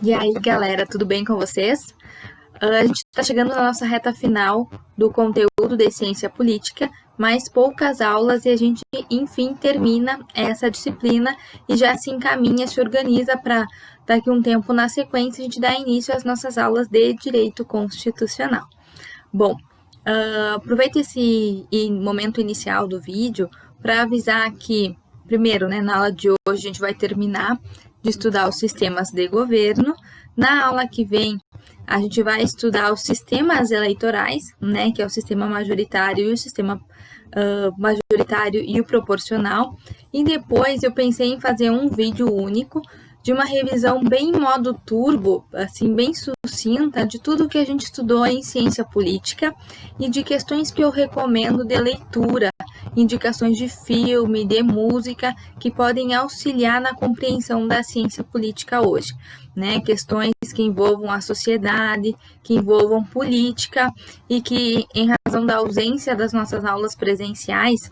E aí, galera, tudo bem com vocês? A gente está chegando na nossa reta final do conteúdo de ciência política, mais poucas aulas e a gente, enfim, termina essa disciplina e já se encaminha, se organiza para daqui a um tempo, na sequência, a gente dar início às nossas aulas de direito constitucional. Bom, aproveite esse momento inicial do vídeo para avisar que, primeiro, na aula de hoje, a gente vai terminar de estudar os sistemas de governo. Na aula que vem, a gente vai estudar os sistemas eleitorais, que é o sistema majoritário e o sistema majoritário e o proporcional. E depois eu pensei em fazer um vídeo único de uma revisão bem em modo turbo, assim, bem sucinta, de tudo que a gente estudou em ciência política e de questões que eu recomendo de leitura, indicações de filme, de música, que podem auxiliar na compreensão da ciência política hoje. Questões que envolvam a sociedade, que envolvam política e que, em razão da ausência das nossas aulas presenciais,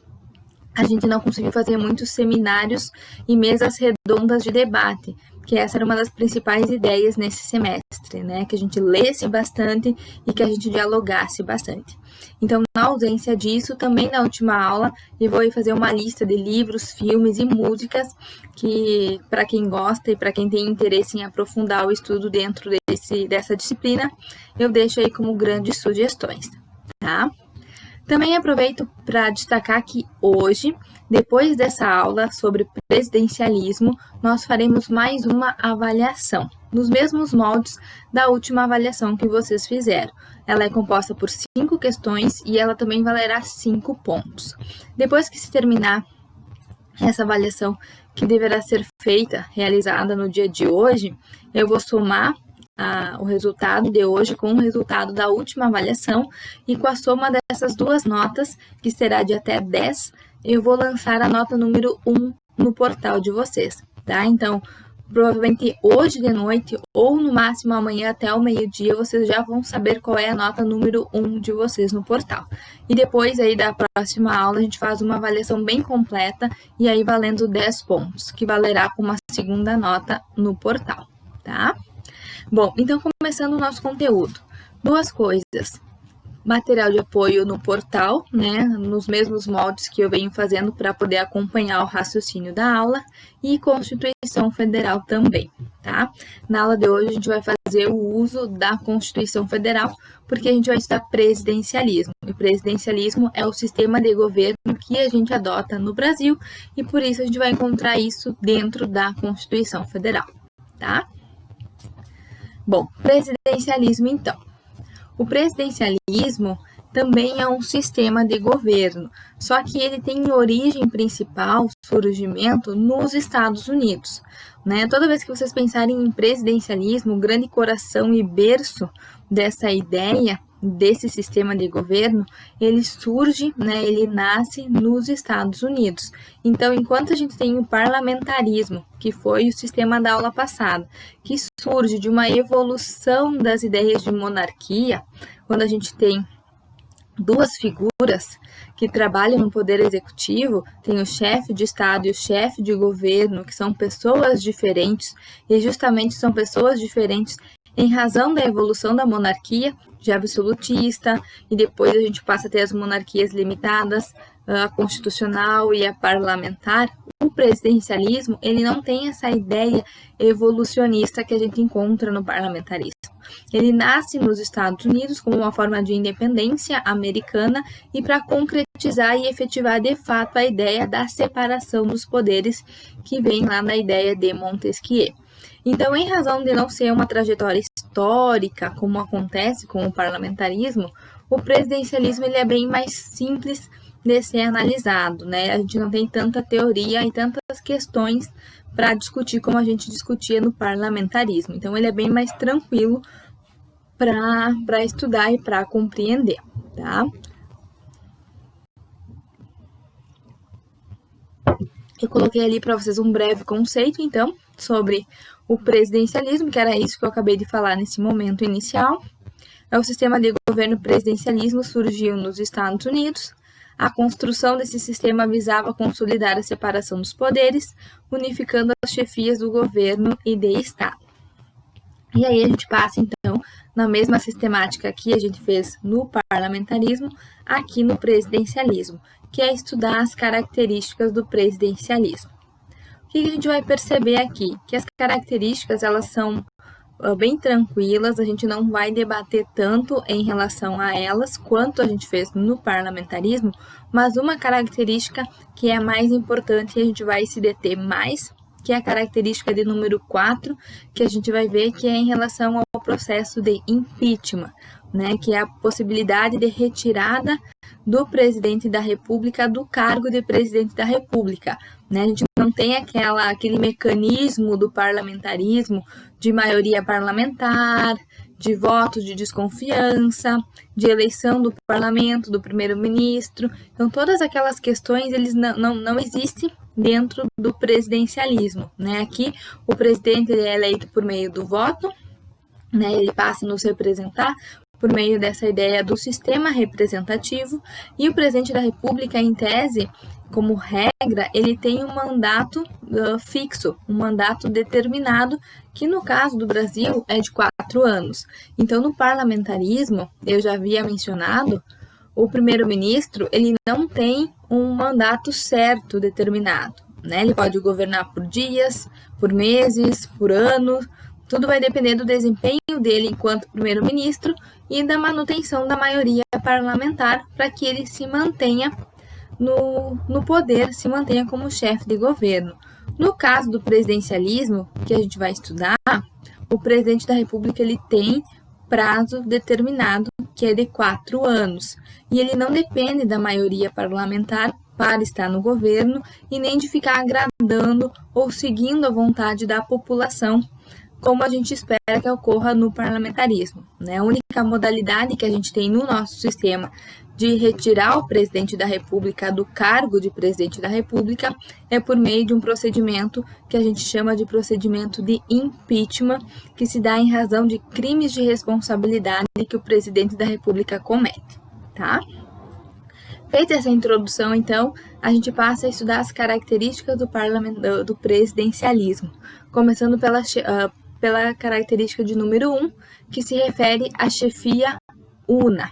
a gente não conseguiu fazer muitos seminários e mesas redondas de debate, que essa era uma das principais ideias nesse semestre, que a gente lesse bastante e que a gente dialogasse bastante. Então, na ausência disso, também na última aula, eu vou fazer uma lista de livros, filmes e músicas que, para quem gosta e para quem tem interesse em aprofundar o estudo dentro dessa disciplina, eu deixo aí como grandes sugestões, tá? Também aproveito para destacar que hoje, depois dessa aula sobre presidencialismo, nós faremos mais uma avaliação, nos mesmos moldes da última avaliação que vocês fizeram. Ela é composta por 5 questões e ela também valerá 5 pontos. Depois que se terminar essa avaliação, que deverá ser realizada no dia de hoje, eu vou somar o resultado de hoje com o resultado da última avaliação e com a soma dessas duas notas, que será de até 10, eu vou lançar a nota número 1 no portal de vocês, tá? Então, provavelmente hoje de noite ou no máximo amanhã até o meio-dia, vocês já vão saber qual é a nota número 1 de vocês no portal. E depois aí da próxima aula, a gente faz uma avaliação bem completa e aí valendo 10 pontos, que valerá com uma segunda nota no portal, tá? Bom, então começando o nosso conteúdo. 2 coisas. Material de apoio no portal, nos mesmos moldes que eu venho fazendo para poder acompanhar o raciocínio da aula, e Constituição Federal também, tá? Na aula de hoje a gente vai fazer o uso da Constituição Federal, porque a gente vai estudar presidencialismo. E presidencialismo é o sistema de governo que a gente adota no Brasil, e por isso a gente vai encontrar isso dentro da Constituição Federal, tá? Bom, presidencialismo então. O presidencialismo também é um sistema de governo, só que ele tem origem principal, surgimento, nos Estados Unidos. Toda vez que vocês pensarem em presidencialismo, o grande coração e berço dessa ideia, desse sistema de governo, ele surge, ele nasce nos Estados Unidos. Então, enquanto a gente tem o parlamentarismo, que foi o sistema da aula passada, que surge de uma evolução das ideias de monarquia, quando a gente tem 2 figuras que trabalham no poder executivo, tem o chefe de Estado e o chefe de governo, que são pessoas diferentes, e justamente são pessoas diferentes em razão da evolução da monarquia, de absolutista, e depois a gente passa a ter as monarquias limitadas, a constitucional e a parlamentar. O presidencialismo, ele não tem essa ideia evolucionista que a gente encontra no parlamentarismo. Ele nasce nos Estados Unidos como uma forma de independência americana e para concretizar e efetivar de fato a ideia da separação dos poderes que vem lá na ideia de Montesquieu. Então, em razão de não ser uma trajetória histórica, como acontece com o parlamentarismo, o presidencialismo ele é bem mais simples de ser analisado, A gente não tem tanta teoria e tantas questões para discutir como a gente discutia no parlamentarismo. Então, ele é bem mais tranquilo para estudar e para compreender, tá? Eu coloquei ali para vocês um breve conceito, então, sobre o presidencialismo, que era isso que eu acabei de falar nesse momento inicial. O sistema de governo presidencialismo surgiu nos Estados Unidos. A construção desse sistema visava consolidar a separação dos poderes, unificando as chefias do governo e de Estado. E aí a gente passa, então, na mesma sistemática que a gente fez no parlamentarismo, aqui no presidencialismo, que é estudar as características do presidencialismo. O que a gente vai perceber aqui? Que as características, elas são bem tranquilas, a gente não vai debater tanto em relação a elas quanto a gente fez no parlamentarismo, mas uma característica que é mais importante e a gente vai se deter mais, que é a característica de número 4, que a gente vai ver que é em relação ao processo de impeachment, né, que é a possibilidade de retirada do presidente da República do cargo de presidente da República. Né? A gente não tem aquele mecanismo do parlamentarismo de maioria parlamentar, de votos de desconfiança, de eleição do parlamento, do primeiro-ministro. Então, todas aquelas questões eles não existem dentro do presidencialismo. Né? Aqui, o presidente ele é eleito por meio do voto, né? Ele passa a nos representar por meio dessa ideia do sistema representativo, e o presidente da República, em tese, como regra, ele tem um mandato fixo, um mandato determinado, que no caso do Brasil é de 4 anos. Então, no parlamentarismo, eu já havia mencionado, o primeiro-ministro, ele não tem um mandato certo determinado, né? Ele pode governar por dias, por meses, por anos. Tudo vai depender do desempenho dele enquanto primeiro-ministro e da manutenção da maioria parlamentar para que ele se mantenha no poder, se mantenha como chefe de governo. No caso do presidencialismo, que a gente vai estudar, o presidente da República ele tem prazo determinado, que é de 4 anos, e ele não depende da maioria parlamentar para estar no governo e nem de ficar agradando ou seguindo a vontade da população, como a gente espera que ocorra no parlamentarismo. Né? A única modalidade que a gente tem no nosso sistema de retirar o presidente da República do cargo de presidente da República é por meio de um procedimento que a gente chama de procedimento de impeachment, que se dá em razão de crimes de responsabilidade que o presidente da República comete. Tá? Feita essa introdução, então, a gente passa a estudar as características do presidencialismo, começando pela característica de número 1, que se refere à chefia una.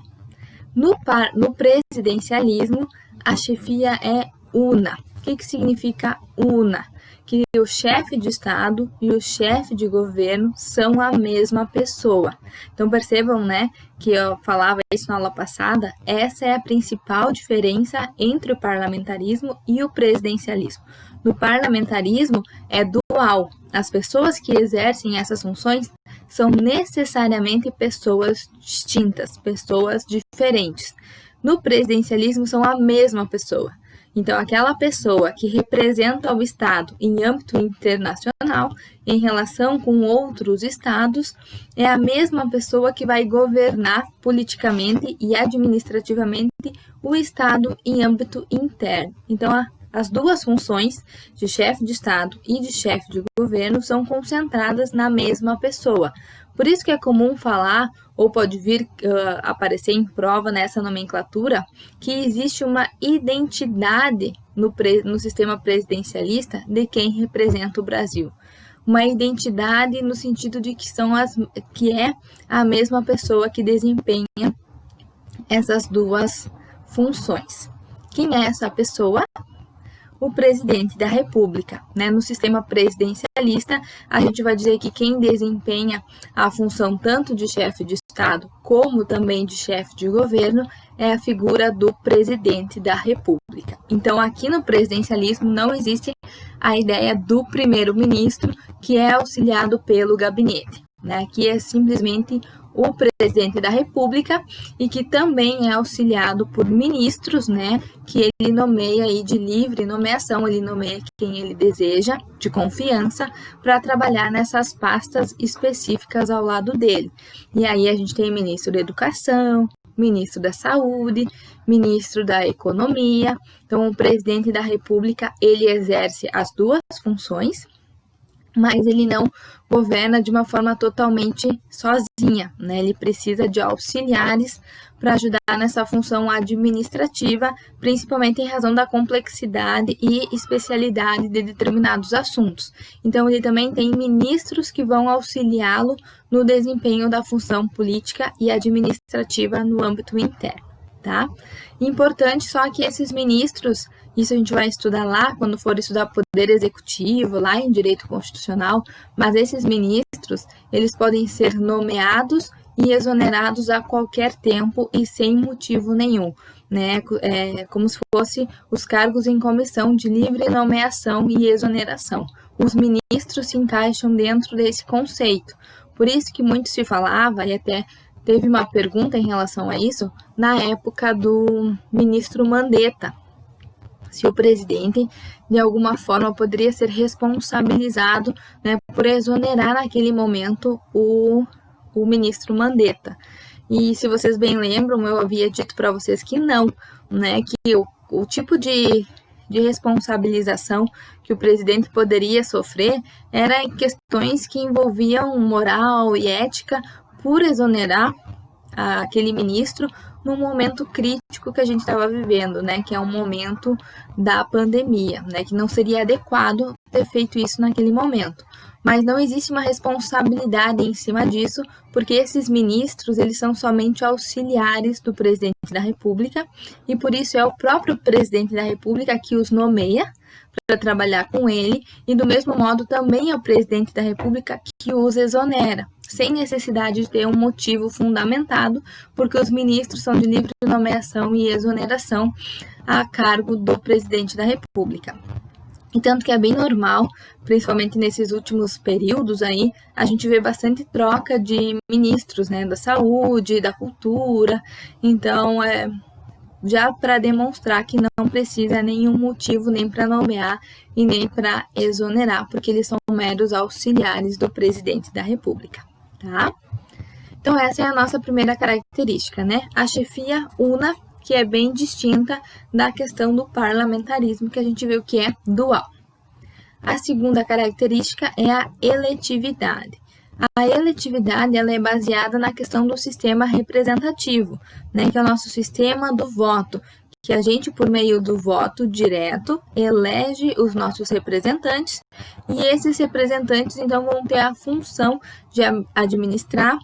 No presidencialismo, a chefia é una. O que significa una? Que o chefe de Estado e o chefe de governo são a mesma pessoa. Então, percebam, né, que eu falava isso na aula passada, essa é a principal diferença entre o parlamentarismo e o presidencialismo. No parlamentarismo, é dual. As pessoas que exercem essas funções são necessariamente pessoas distintas, pessoas diferentes. No presidencialismo, são a mesma pessoa. Então, aquela pessoa que representa o Estado em âmbito internacional, em relação com outros estados, é a mesma pessoa que vai governar politicamente e administrativamente o Estado em âmbito interno. Então, as duas funções de chefe de Estado e de chefe de governo são concentradas na mesma pessoa. Por isso que é comum falar, ou pode vir aparecer em prova nessa nomenclatura, que existe uma identidade no sistema presidencialista de quem representa o Brasil. Uma identidade no sentido de que é a mesma pessoa que desempenha essas duas funções. Quem é essa pessoa? O presidente da República. Né? No sistema presidencialista, a gente vai dizer que quem desempenha a função tanto de chefe de Estado como também de chefe de governo é a figura do presidente da República. Então, aqui no presidencialismo não existe a ideia do primeiro-ministro, que é auxiliado pelo gabinete. Né? Aqui é simplesmente o presidente da República e que também é auxiliado por ministros, né, que ele nomeia aí de livre nomeação, ele nomeia quem ele deseja, de confiança, para trabalhar nessas pastas específicas ao lado dele. E aí a gente tem ministro da Educação, ministro da Saúde, ministro da Economia. Então, o presidente da República, ele exerce as duas funções, mas ele não governa de uma forma totalmente sozinha, né? Ele precisa de auxiliares para ajudar nessa função administrativa, principalmente em razão da complexidade e especialidade de determinados assuntos. Então, ele também tem ministros que vão auxiliá-lo no desempenho da função política e administrativa no âmbito interno, tá? Importante só que esses ministros, isso a gente vai estudar lá, quando for estudar poder executivo, lá em direito constitucional, mas esses ministros, eles podem ser nomeados e exonerados a qualquer tempo e sem motivo nenhum, né? Como se fosse os cargos em comissão de livre nomeação e exoneração. Os ministros se encaixam dentro desse conceito. Por isso que muito se falava, e até teve uma pergunta em relação a isso, na época do ministro Mandetta, se o presidente, de alguma forma, poderia ser responsabilizado, né, por exonerar naquele momento o ministro Mandetta. E se vocês bem lembram, eu havia dito para vocês que não, né, que o tipo de responsabilização que o presidente poderia sofrer era em questões que envolviam moral e ética por exonerar aquele ministro num momento crítico que a gente estava vivendo, né, que é um momento da pandemia, né, que não seria adequado ter feito isso naquele momento. Mas não existe uma responsabilidade em cima disso, porque esses ministros, eles são somente auxiliares do presidente da República, e por isso é o próprio presidente da República que os nomeia para trabalhar com ele, e do mesmo modo também é o presidente da República que os exonera, sem necessidade de ter um motivo fundamentado, porque os ministros são de livre nomeação e exoneração a cargo do presidente da República. E tanto que é bem normal, principalmente nesses últimos períodos aí, a gente vê bastante troca de ministros, né, da saúde, da cultura. Então, já para demonstrar que não precisa nenhum motivo nem para nomear e nem para exonerar, porque eles são meros auxiliares do presidente da República, tá? Então, essa é a nossa primeira característica, né? A chefia una, que é bem distinta da questão do parlamentarismo, que a gente viu que é dual. A segunda característica é a eletividade. A eletividade ela é baseada na questão do sistema representativo, né, que é o nosso sistema do voto, que a gente, por meio do voto direto, elege os nossos representantes, e esses representantes, então, vão ter a função de administrar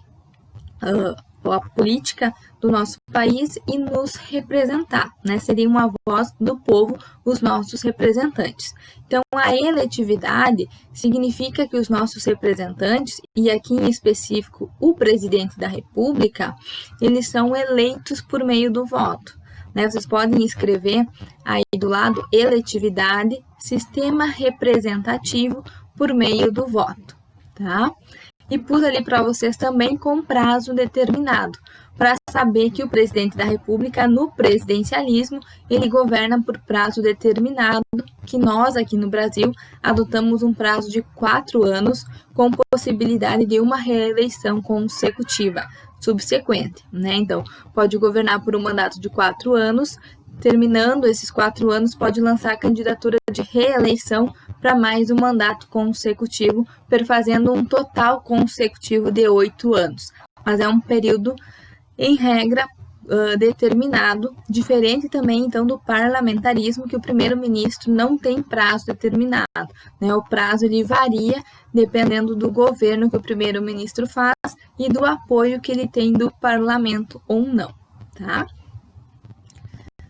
a política do nosso país e nos representar, né? Seria uma voz do povo, os nossos representantes. Então, a eletividade significa que os nossos representantes, e aqui em específico o presidente da República, eles são eleitos por meio do voto, né? Vocês podem escrever aí do lado eletividade, sistema representativo por meio do voto, tá? E pus ali para vocês também com prazo determinado, para saber que o presidente da República, no presidencialismo, ele governa por prazo determinado, que nós aqui no Brasil adotamos um prazo de 4 anos, com possibilidade de uma reeleição consecutiva, subsequente, né? Então, pode governar por um mandato de 4 anos, terminando esses 4 anos, pode lançar a candidatura de reeleição para mais um mandato consecutivo, perfazendo um total consecutivo de 8 anos. Mas é um período, em regra, determinado, diferente também, então, do parlamentarismo, que o primeiro-ministro não tem prazo determinado, né? O prazo ele varia dependendo do governo que o primeiro-ministro faz e do apoio que ele tem do parlamento ou não, tá?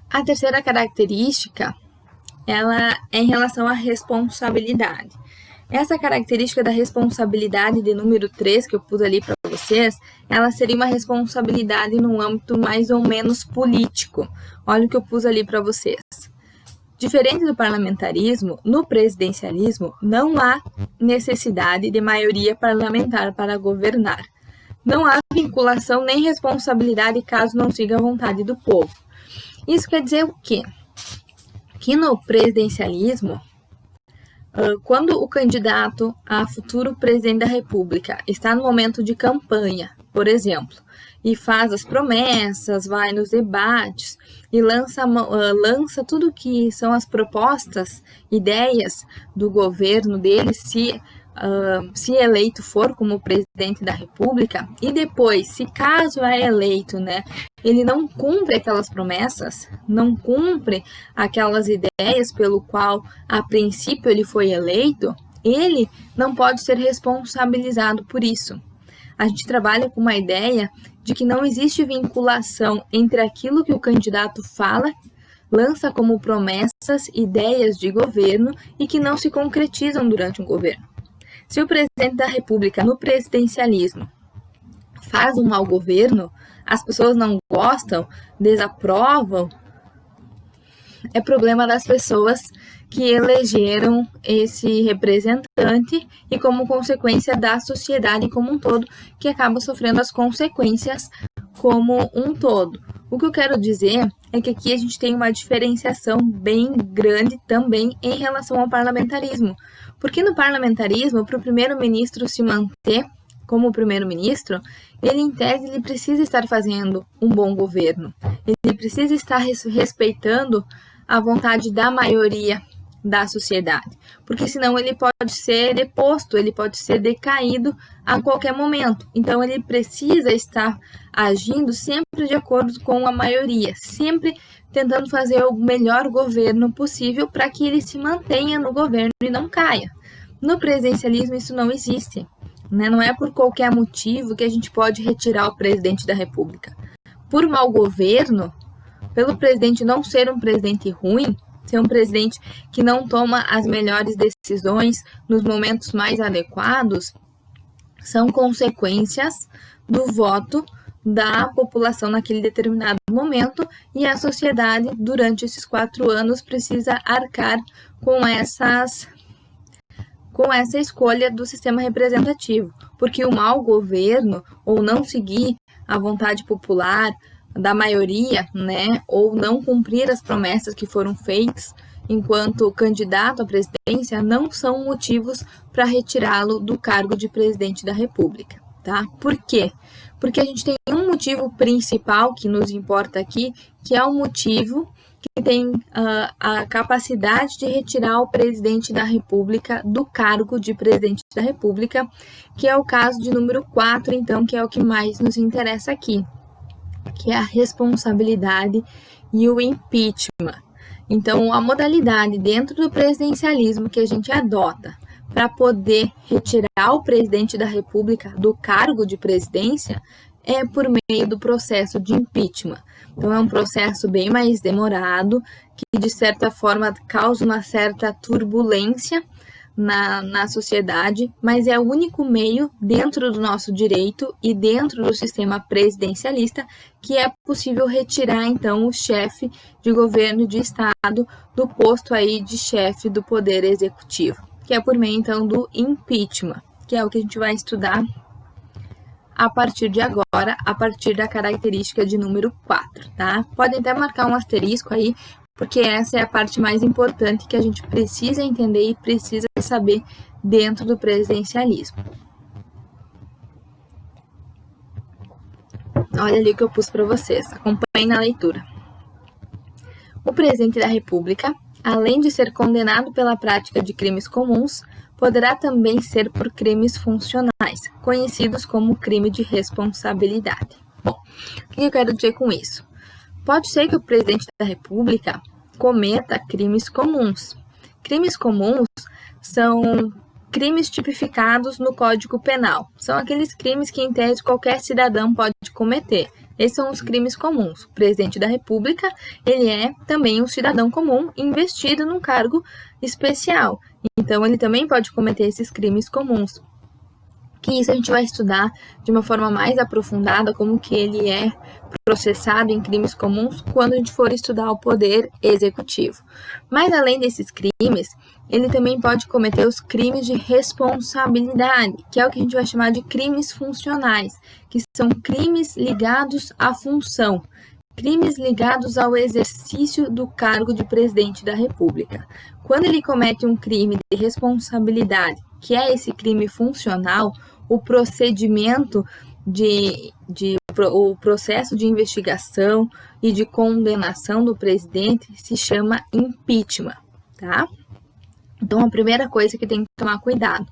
A terceira característica, ela é em relação à responsabilidade. Essa característica da responsabilidade de número 3, que eu pus ali para vocês, ela seria uma responsabilidade num âmbito mais ou menos político. Olha o que eu pus ali para vocês. Diferente do parlamentarismo, no presidencialismo não há necessidade de maioria parlamentar para governar. Não há vinculação nem responsabilidade caso não siga a vontade do povo. Isso quer dizer o quê? Que no presidencialismo, quando o candidato a futuro presidente da República está no momento de campanha, por exemplo, e faz as promessas, vai nos debates e lança tudo que são as propostas, ideias do governo dele, se se eleito for como presidente da República, e depois, se caso é eleito, né, ele não cumpre aquelas promessas, não cumpre aquelas ideias pelo qual, a princípio, ele foi eleito, ele não pode ser responsabilizado por isso. A gente trabalha com uma ideia de que não existe vinculação entre aquilo que o candidato fala, lança como promessas, ideias de governo e que não se concretizam durante um governo. Se o presidente da República, no presidencialismo, faz um mau governo, as pessoas não gostam, desaprovam, é problema das pessoas que elegeram esse representante e, como consequência, da sociedade como um todo, que acaba sofrendo as consequências como um todo. O que eu quero dizer é que aqui a gente tem uma diferenciação bem grande também em relação ao parlamentarismo. Porque no parlamentarismo, para o primeiro-ministro se manter como primeiro-ministro, ele, em tese, ele precisa estar fazendo um bom governo. Ele precisa estar respeitando a vontade da maioria da sociedade, porque senão ele pode ser deposto, ele pode ser decaído a qualquer momento. Então ele precisa estar agindo sempre de acordo com a maioria, sempre tentando fazer o melhor governo possível para que ele se mantenha no governo e não caia. No presidencialismo isso não existe, né? Não é por qualquer motivo que a gente pode retirar o presidente da República. Por mau governo, pelo presidente não ser um presidente ruim, ser um presidente que não toma as melhores decisões nos momentos mais adequados, são consequências do voto da população naquele determinado momento, e a sociedade, durante esses 4 anos, precisa arcar com essa escolha do sistema representativo, porque o mau governo, ou não seguir a vontade popular da maioria, né, ou não cumprir as promessas que foram feitas enquanto candidato à presidência, não são motivos para retirá-lo do cargo de presidente da República, tá? Por quê? Porque a gente tem um motivo principal que nos importa aqui, que é o motivo que tem a capacidade de retirar o presidente da República do cargo de presidente da República, que é o caso de número 4, então, que é o que mais nos interessa aqui, que é a responsabilidade e o impeachment. Então, a modalidade dentro do presidencialismo que a gente adota para poder retirar o presidente da República do cargo de presidência é por meio do processo de impeachment. Então, é um processo bem mais demorado, que de certa forma causa uma certa turbulência na sociedade, mas é o único meio dentro do nosso direito e dentro do sistema presidencialista que é possível retirar, então, o chefe de governo de Estado do posto aí de chefe do Poder Executivo, que é por meio, então, do impeachment, que é o que a gente vai estudar a partir de agora, a partir da característica de número 4, tá? Podem até marcar um asterisco aí, porque essa é a parte mais importante que a gente precisa entender e precisa saber dentro do presidencialismo. Olha ali o que eu pus para vocês, acompanhem na leitura. O presidente da República, além de ser condenado pela prática de crimes comuns, poderá também ser por crimes funcionais, conhecidos como crime de responsabilidade. Bom, o que eu quero dizer com isso? Pode ser que o presidente da República cometa crimes comuns. Crimes comuns são crimes tipificados no Código Penal. São aqueles crimes que, em tese, qualquer cidadão pode cometer. Esses são os crimes comuns. O presidente da República, ele é também um cidadão comum investido num cargo especial. Então, ele também pode cometer esses crimes comuns. Que isso a gente vai estudar de uma forma mais aprofundada, como que ele é processado em crimes comuns quando a gente for estudar o poder executivo. Mas além desses crimes, ele também pode cometer os crimes de responsabilidade, que é o que a gente vai chamar de crimes funcionais, que são crimes ligados à função, crimes ligados ao exercício do cargo de presidente da República. Quando ele comete um crime de responsabilidade, que é esse crime funcional, o procedimento o processo de investigação e de condenação do presidente se chama impeachment, tá? Então, a primeira coisa que tem que tomar cuidado,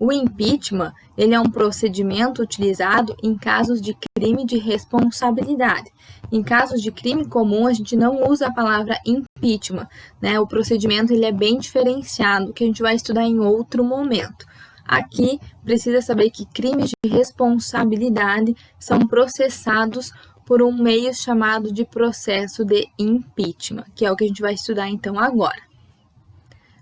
O impeachment, ele é um procedimento utilizado em casos de crime de responsabilidade. Em casos de crime comum, a gente não usa a palavra impeachment, né? O procedimento ele é bem diferenciado, que a gente vai estudar em outro momento. Aqui, precisa saber que crimes de responsabilidade são processados por um meio chamado de processo de impeachment, que é o que a gente vai estudar então agora.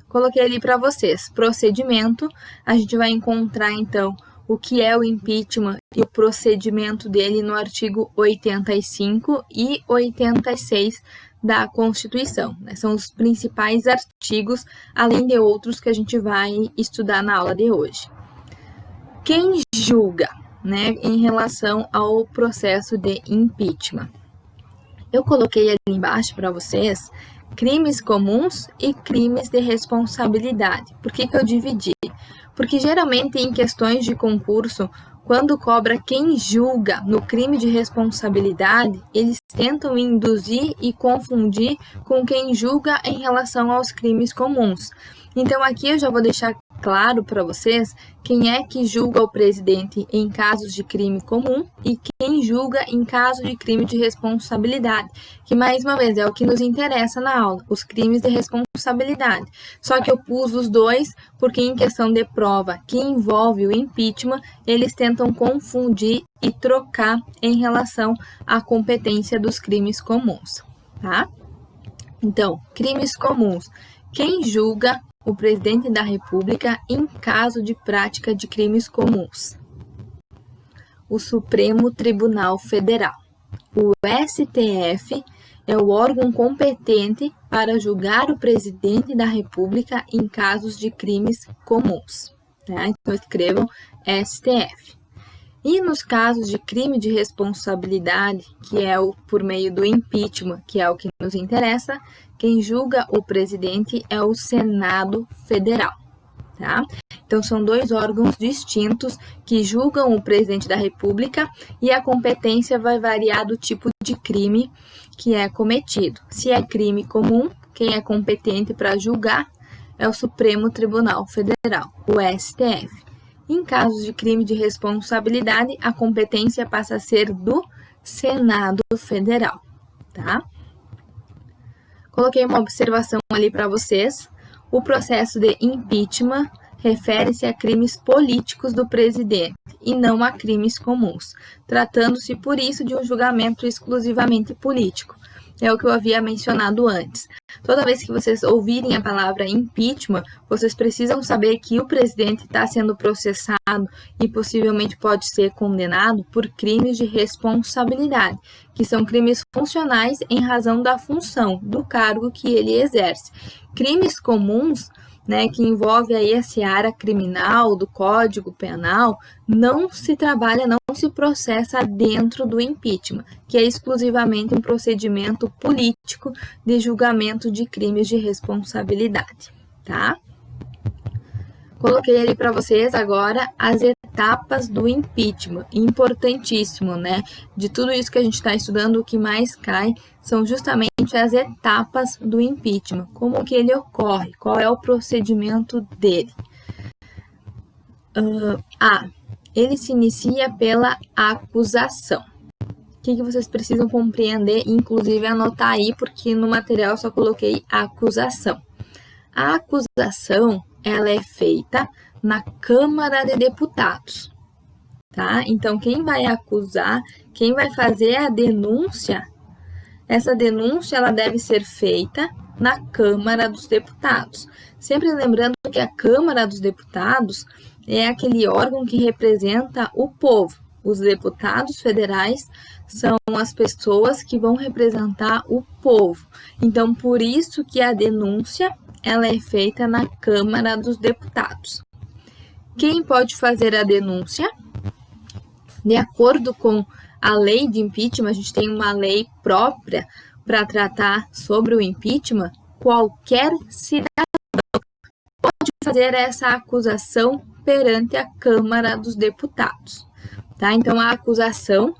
Coloquei ali para vocês, procedimento, a gente vai encontrar então o que é o impeachment e o procedimento dele no artigo 85 e 86 da Constituição, né? São os principais artigos, além de outros que a gente vai estudar na aula de hoje. Quem julga, né, em relação ao processo de impeachment? Eu coloquei ali embaixo para vocês crimes comuns e crimes de responsabilidade. Por que eu dividi? Porque geralmente em questões de concurso, quando cobra quem julga no crime de responsabilidade, eles tentam induzir e confundir com quem julga em relação aos crimes comuns. Então aqui eu já vou deixar claro para vocês quem é que julga o presidente em casos de crime comum e quem julga em caso de crime de responsabilidade, que mais uma vez é o que nos interessa na aula, os crimes de responsabilidade. Só que eu pus os dois porque em questão de prova que envolve o impeachment, eles tentam confundir e trocar em relação à competência dos crimes comuns, tá? Então, crimes comuns. Quem julga o presidente da República em caso de prática de crimes comuns? O Supremo Tribunal Federal. O STF é o órgão competente para julgar o presidente da República em casos de crimes comuns. Tá? Então, escrevam STF. E nos casos de crime de responsabilidade, que é por meio do impeachment, que é o que nos interessa, quem julga o presidente é o Senado Federal, tá? Então, são dois órgãos distintos que julgam o presidente da República e a competência vai variar do tipo de crime que é cometido. Se é crime comum, quem é competente para julgar é o Supremo Tribunal Federal, o STF. Em casos de crime de responsabilidade, a competência passa a ser do Senado Federal, tá? Coloquei uma observação ali para vocês. O processo de impeachment refere-se a crimes políticos do presidente e não a crimes comuns, tratando-se por isso de um julgamento exclusivamente político. É o que eu havia mencionado antes. Toda vez que vocês ouvirem a palavra impeachment, vocês precisam saber que o presidente está sendo processado e possivelmente pode ser condenado por crimes de responsabilidade, que são crimes funcionais em razão da função, do cargo que ele exerce. Crimes comuns, né, que envolve aí a seara criminal do Código Penal, não se trabalha, não se processa dentro do impeachment, que é exclusivamente um procedimento político de julgamento de crimes de responsabilidade, tá? Coloquei ali para vocês agora as etapas do impeachment, importantíssimo, né? De tudo isso que a gente está estudando, o que mais cai são justamente as etapas do impeachment, como que ele ocorre, qual é o procedimento dele. Ele se inicia pela acusação. O que vocês precisam compreender, inclusive anotar aí, porque no material eu só coloquei acusação. A acusação, ela é feita na Câmara de Deputados, tá? Então, quem vai acusar, quem vai fazer a denúncia, essa denúncia ela deve ser feita na Câmara dos Deputados. Sempre lembrando que a Câmara dos Deputados é aquele órgão que representa o povo. Os deputados federais são as pessoas que vão representar o povo. Então, por isso que a denúncia ela é feita na Câmara dos Deputados. Quem pode fazer a denúncia? De acordo com a lei de impeachment, a gente tem uma lei própria para tratar sobre o impeachment, qualquer cidadão pode fazer essa acusação perante a Câmara dos Deputados, tá? Então, a acusação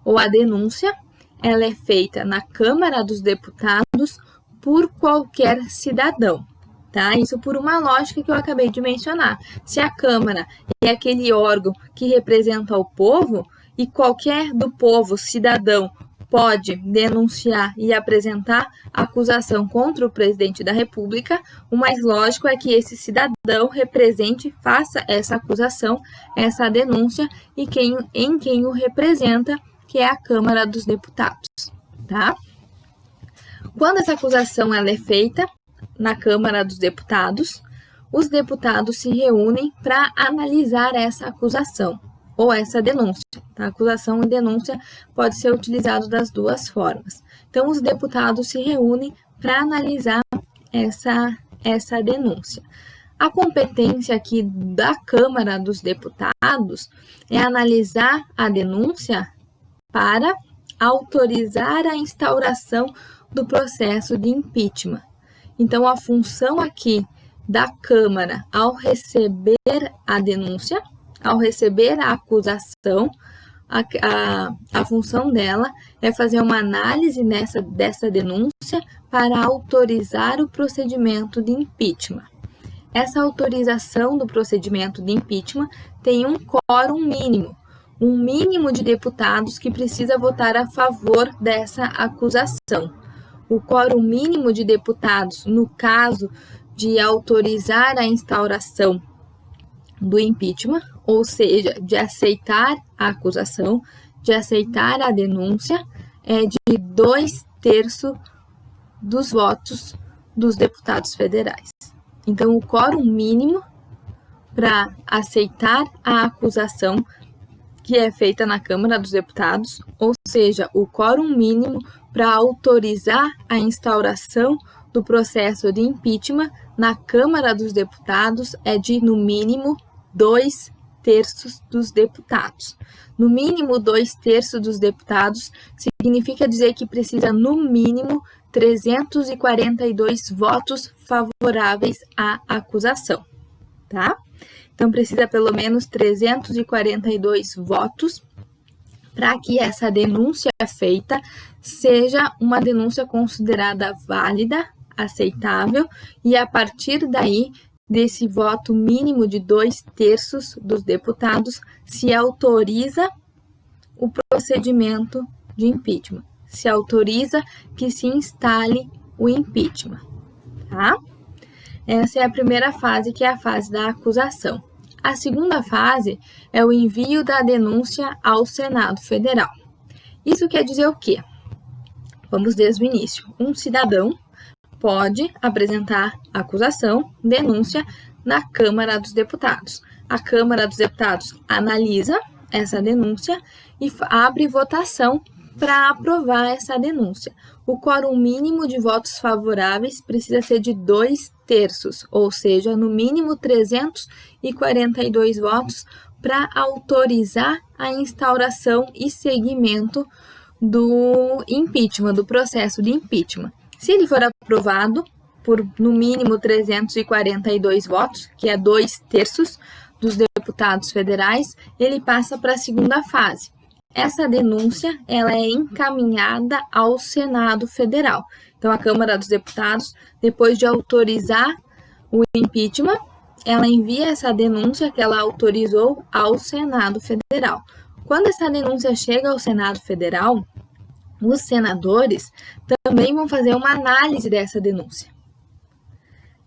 ou a denúncia, ela é feita na Câmara dos Deputados por qualquer cidadão, tá? Isso por uma lógica que eu acabei de mencionar. Se a Câmara é aquele órgão que representa o povo e qualquer do povo, cidadão, pode denunciar e apresentar acusação contra o presidente da República, o mais lógico é que esse cidadão represente, faça essa acusação, essa denúncia em quem o representa, que é a Câmara dos Deputados, tá? Quando essa acusação ela é feita na Câmara dos Deputados, os deputados se reúnem para analisar essa acusação ou essa denúncia. Tá? Acusação e denúncia pode ser utilizado das duas formas. Então, os deputados se reúnem para analisar essa denúncia. A competência aqui da Câmara dos Deputados é analisar a denúncia para autorizar a instauração do processo de impeachment. Então, a função aqui da Câmara, ao receber a denúncia, ao receber a acusação, a função dela é fazer uma análise dessa denúncia para autorizar o procedimento de impeachment. Essa autorização do procedimento de impeachment tem um quórum mínimo, um mínimo de deputados que precisa votar a favor dessa acusação. O quórum mínimo de deputados, no caso de autorizar a instauração do impeachment, ou seja, de aceitar a acusação, de aceitar a denúncia, é de 2/3 dos votos dos deputados federais. Então, o quórum mínimo para aceitar a acusação que é feita na Câmara dos Deputados, ou seja, o quórum mínimo para autorizar a instauração do processo de impeachment na Câmara dos Deputados é de, no mínimo, 2/3 dos deputados. No mínimo, 2/3 dos deputados significa dizer que precisa, no mínimo, 342 votos favoráveis à acusação, tá? Então, precisa pelo menos 342 votos para que essa denúncia feita seja uma denúncia considerada válida, aceitável, e a partir daí, desse voto mínimo de 2/3 dos deputados, se autoriza o procedimento de impeachment, se autoriza que se instale o impeachment, tá? Essa é a primeira fase, que é a fase da acusação. A segunda fase é o envio da denúncia ao Senado Federal. Isso quer dizer o quê? Vamos desde o início. Um cidadão pode apresentar acusação, denúncia na Câmara dos Deputados. A Câmara dos Deputados analisa essa denúncia e abre votação para aprovar essa denúncia. O quórum mínimo de votos favoráveis precisa ser de 2/3, ou seja, no mínimo 342 votos para autorizar a instauração e seguimento do impeachment, do processo de impeachment. Se ele for aprovado por, no mínimo, 342 votos, que é 2/3 dos deputados federais, ele passa para a segunda fase. Essa denúncia ela é encaminhada ao Senado Federal. Então, a Câmara dos Deputados, depois de autorizar o impeachment, ela envia essa denúncia que ela autorizou ao Senado Federal. Quando essa denúncia chega ao Senado Federal, os senadores também vão fazer uma análise dessa denúncia.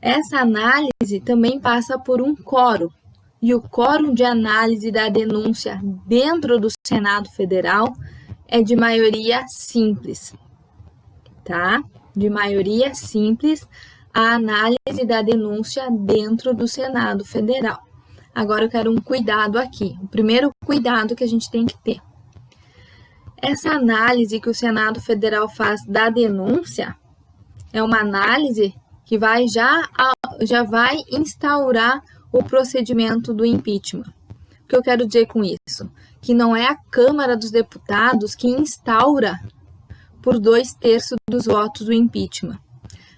Essa análise também passa por um quórum. E o quórum de análise da denúncia dentro do Senado Federal é de maioria simples, tá? De maioria simples, a análise da denúncia dentro do Senado Federal. Agora eu quero um cuidado aqui. O primeiro cuidado que a gente tem que ter. Essa análise que o Senado Federal faz da denúncia é uma análise que já vai instaurar o procedimento do impeachment. O que eu quero dizer com isso? Que não é a Câmara dos Deputados que instaura por 2/3 dos votos o impeachment.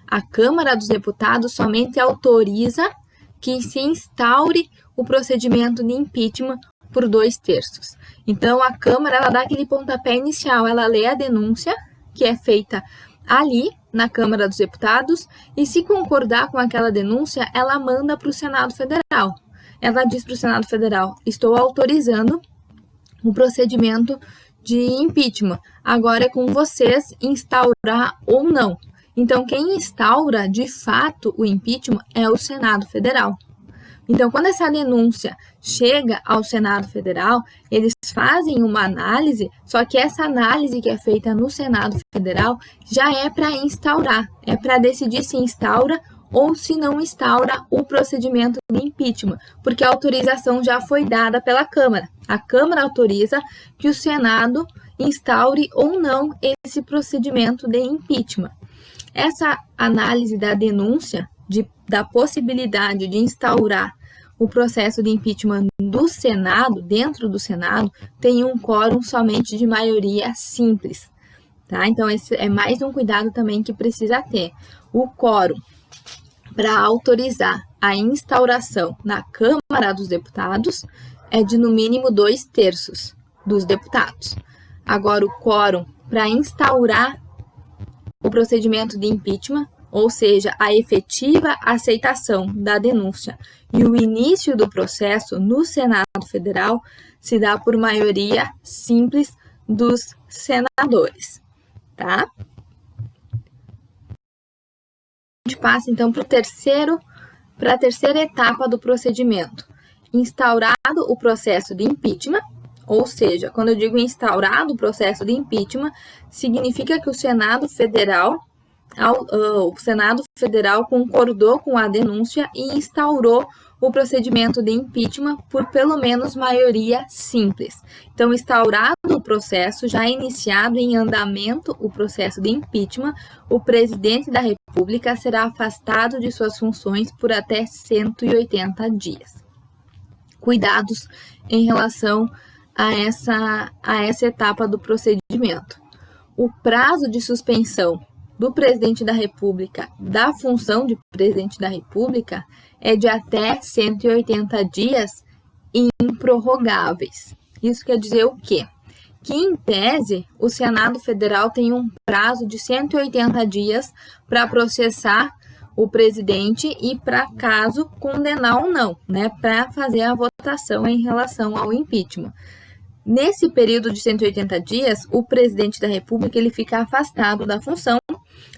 A Câmara dos Deputados somente autoriza que se instaure o procedimento de impeachment por 2/3. Então, a Câmara ela dá aquele pontapé inicial, ela lê a denúncia que é feita ali na Câmara dos Deputados e, se concordar com aquela denúncia, ela manda para o Senado Federal. Ela diz para o Senado Federal: estou autorizando o procedimento de impeachment. Agora é com vocês instaurar ou não. Então, quem instaura, de fato, o impeachment é o Senado Federal. Então, quando essa denúncia chega ao Senado Federal, eles fazem uma análise, só que essa análise que é feita no Senado Federal já é para instaurar, é para decidir se instaura ou se não instaura o procedimento de impeachment, porque a autorização já foi dada pela Câmara. A Câmara autoriza que o Senado instaure ou não esse procedimento de impeachment. Essa análise da denúncia, da possibilidade de instaurar o processo de impeachment do Senado, dentro do Senado, tem um quórum somente de maioria simples. Tá? Então, esse é mais um cuidado também que precisa ter. O quórum para autorizar a instauração na Câmara dos Deputados é de no mínimo 2/3 dos deputados. Agora, o quórum para instaurar o procedimento de impeachment, ou seja, a efetiva aceitação da denúncia e o início do processo no Senado Federal, se dá por maioria simples dos senadores, tá? A gente passa, então, para a terceira etapa do procedimento. Instaurado o processo de impeachment, ou seja, quando eu digo instaurado o processo de impeachment, significa que o Senado Federal concordou com a denúncia e instaurou o procedimento de impeachment por pelo menos maioria simples. Então, instaurado o processo, já iniciado em andamento o processo de impeachment, o presidente da República será afastado de suas funções por até 180 dias. Cuidados em relação a essa etapa do procedimento. O prazo de suspensão do presidente da República, da função de presidente da República, é de até 180 dias improrrogáveis. Isso quer dizer o quê? Que, em tese, o Senado Federal tem um prazo de 180 dias para processar o presidente e, para caso, condenar ou não, né, para fazer a votação em relação ao impeachment. Nesse período de 180 dias, o presidente da República ele fica afastado da função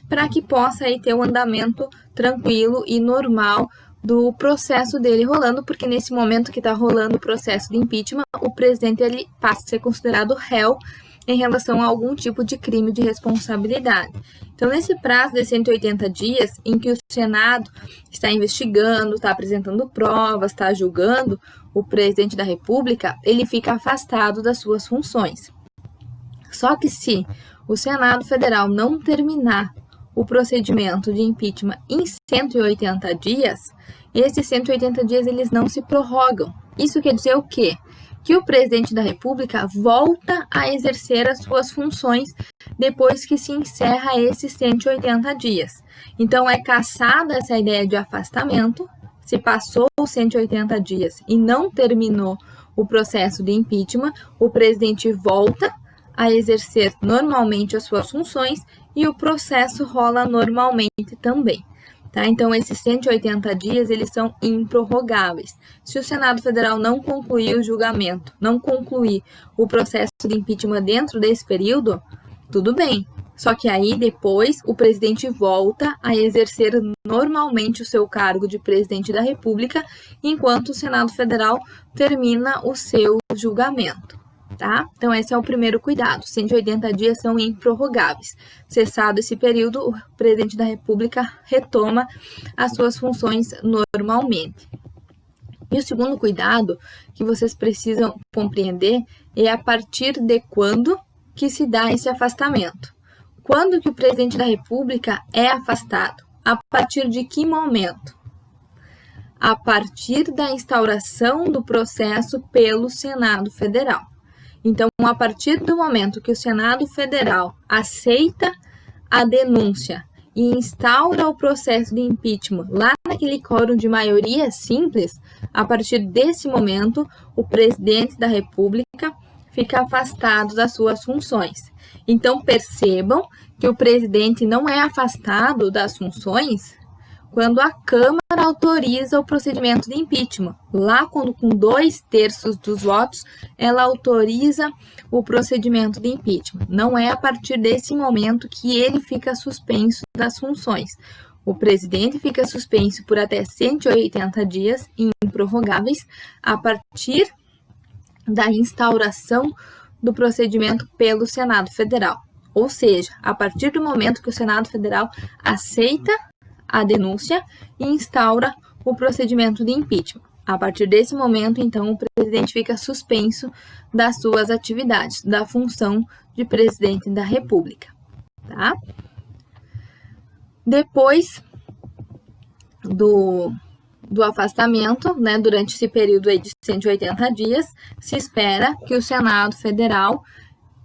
para que possa aí ter um andamento tranquilo e normal do processo dele rolando, porque nesse momento que está rolando o processo de impeachment, o presidente ele passa a ser considerado réu em relação a algum tipo de crime de responsabilidade. Então, nesse prazo de 180 dias, em que o Senado está investigando, está apresentando provas, está julgando o presidente da República, ele fica afastado das suas funções. Só que se o Senado Federal não terminar o procedimento de impeachment em 180 dias, esses 180 dias eles não se prorrogam. Isso quer dizer o quê? Que o presidente da República volta a exercer as suas funções depois que se encerra esses 180 dias. Então, é cassada essa ideia de afastamento. Se passou os 180 dias e não terminou o processo de impeachment, o presidente volta a exercer normalmente as suas funções e o processo rola normalmente também. Tá? Então, esses 180 dias, eles são improrrogáveis. Se o Senado Federal não concluir o julgamento, não concluir o processo de impeachment dentro desse período, tudo bem. Só que aí, depois, o presidente volta a exercer normalmente o seu cargo de presidente da República, enquanto o Senado Federal termina o seu julgamento. Tá? Então, esse é o primeiro cuidado. 180 dias são improrrogáveis. Cessado esse período, o presidente da República retoma as suas funções normalmente. E o segundo cuidado que vocês precisam compreender é a partir de quando que se dá esse afastamento. Quando que o presidente da República é afastado? A partir de que momento? A partir da instauração do processo pelo Senado Federal. Então, a partir do momento que o Senado Federal aceita a denúncia e instaura o processo de impeachment lá naquele quórum de maioria simples, a partir desse momento, o presidente da República fica afastado das suas funções. Então, percebam que o presidente não é afastado das funções quando a Câmara autoriza o procedimento de impeachment. Lá, quando com 2/3 dos votos, ela autoriza o procedimento de impeachment. Não é a partir desse momento que ele fica suspenso das funções. O presidente fica suspenso por até 180 dias, improrrogáveis, a partir da instauração do procedimento pelo Senado Federal. Ou seja, a partir do momento que o Senado Federal aceita a denúncia e instaura o procedimento de impeachment. A partir desse momento, então, o presidente fica suspenso das suas atividades, da função de presidente da República, tá? Depois do afastamento, né, durante esse período aí de 180 dias, se espera que o Senado Federal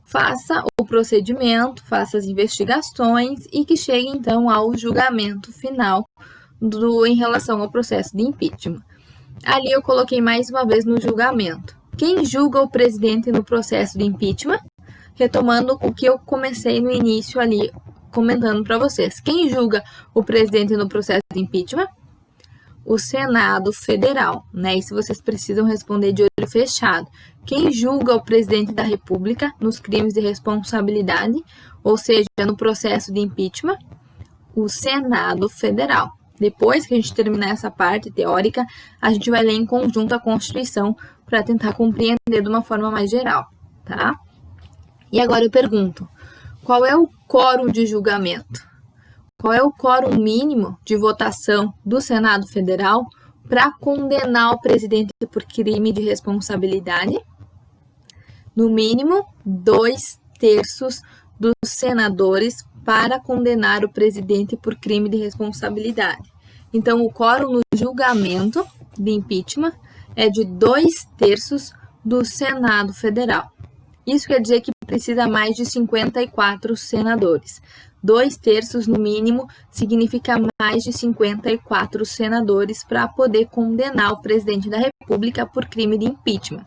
faça o procedimento, faça as investigações e que chegue, então, ao julgamento final em relação ao processo de impeachment. Ali eu coloquei mais uma vez no julgamento. Quem julga o presidente no processo de impeachment? Retomando o que eu comecei no início ali, comentando para vocês. Quem julga o presidente no processo de impeachment? O Senado Federal, né? Isso vocês precisam responder de olho fechado. Quem julga o presidente da República nos crimes de responsabilidade, ou seja, no processo de impeachment? O Senado Federal. Depois que a gente terminar essa parte teórica, a gente vai ler em conjunto a Constituição para tentar compreender de uma forma mais geral, tá? E agora eu pergunto, qual é o quórum de julgamento? Qual é o quórum mínimo de votação do Senado Federal para condenar o presidente por crime de responsabilidade? No mínimo, 2/3 dos senadores para condenar o presidente por crime de responsabilidade. Então, o quórum no julgamento de impeachment é de 2/3 do Senado Federal. Isso quer dizer que precisa mais de 54 senadores. 2/3 no mínimo significa mais de 54 senadores para poder condenar o presidente da República por crime de impeachment.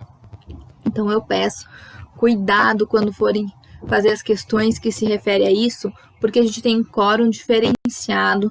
Então eu peço cuidado quando forem fazer as questões que se referem a isso, porque a gente tem quórum diferenciado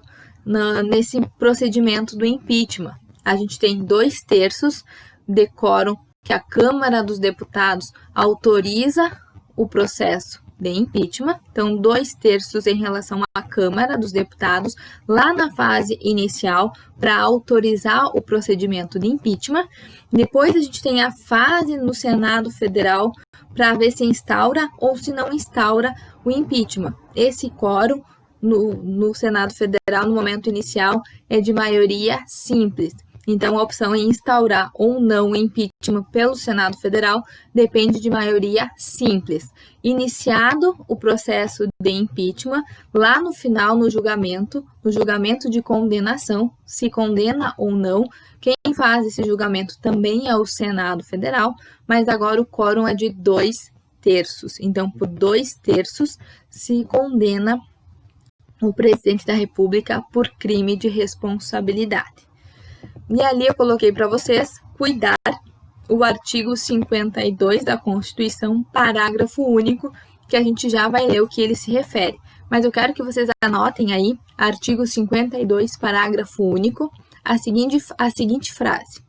nesse procedimento do impeachment. A gente tem 2/3 de quórum que a Câmara dos Deputados autoriza o processo de impeachment, então 2/3 em relação à Câmara dos Deputados, lá na fase inicial, para autorizar o procedimento de impeachment. Depois a gente tem a fase no Senado Federal, para ver se instaura ou se não instaura o impeachment. Esse quórum no Senado Federal, no momento inicial, é de maioria simples. Então, a opção em instaurar ou não o impeachment pelo Senado Federal depende de maioria simples. Iniciado o processo de impeachment, lá no final, no julgamento de condenação, se condena ou não, quem faz esse julgamento também é o Senado Federal, mas agora o quórum é de 2/3. Então, por 2/3 se condena o presidente da República por crime de responsabilidade. E ali eu coloquei para vocês cuidar o artigo 52 da Constituição, parágrafo único, que a gente já vai ler o que ele se refere. Mas eu quero que vocês anotem aí, artigo 52, parágrafo único, a seguinte frase.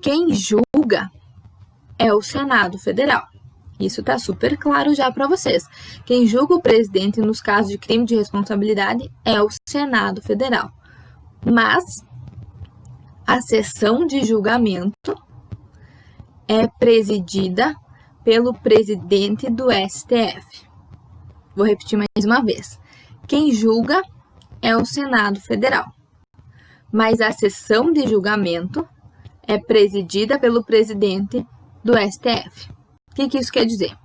Quem julga é o Senado Federal. Isso está super claro já para vocês. Quem julga o presidente nos casos de crime de responsabilidade é o Senado Federal. Mas a sessão de julgamento é presidida pelo presidente do STF. Vou repetir mais uma vez. Quem julga é o Senado Federal, mas a sessão de julgamento é presidida pelo presidente do STF. O que isso quer dizer?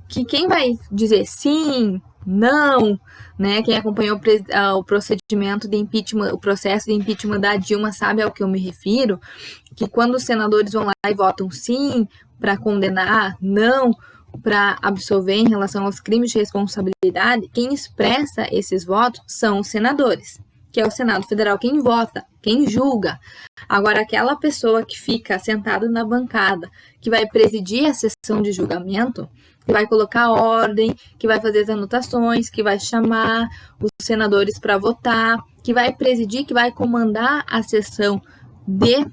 Que quem vai dizer sim, não, né? Quem acompanhou o procedimento de impeachment, o processo de impeachment da Dilma sabe ao que eu me refiro, que quando os senadores vão lá e votam sim para condenar, não para absolver em relação aos crimes de responsabilidade, quem expressa esses votos são os senadores. que é o Senado Federal quem vota, quem julga. Agora, aquela pessoa que fica sentada na bancada, que vai presidir a sessão de julgamento, que vai colocar ordem, que vai fazer as anotações, que vai chamar os senadores para votar, que vai presidir, que vai comandar a sessão de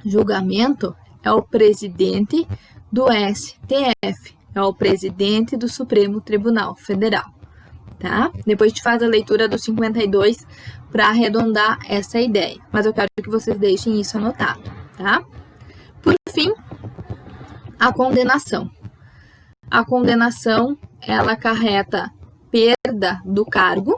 julgamento, é o presidente do STF, é o presidente do Supremo Tribunal Federal, tá? Depois a gente faz a leitura do 52 para arredondar essa ideia, mas eu quero que vocês deixem isso anotado, tá? Por fim, a condenação. A condenação, ela acarreta perda do cargo.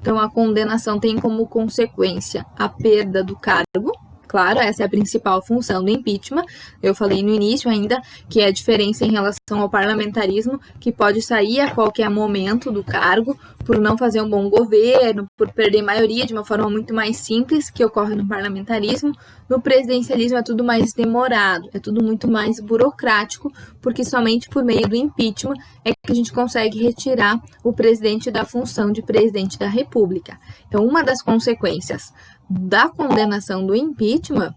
Então, a condenação tem como consequência a perda do cargo. Claro, essa é a principal função do impeachment. Eu falei no início ainda que é a diferença em relação ao parlamentarismo, que pode sair a qualquer momento do cargo por não fazer um bom governo, por perder maioria de uma forma muito mais simples, que ocorre no parlamentarismo. No presidencialismo é tudo mais demorado, é tudo muito mais burocrático, porque somente por meio do impeachment é que a gente consegue retirar o presidente da função de presidente da República. Então, uma das consequências da condenação do impeachment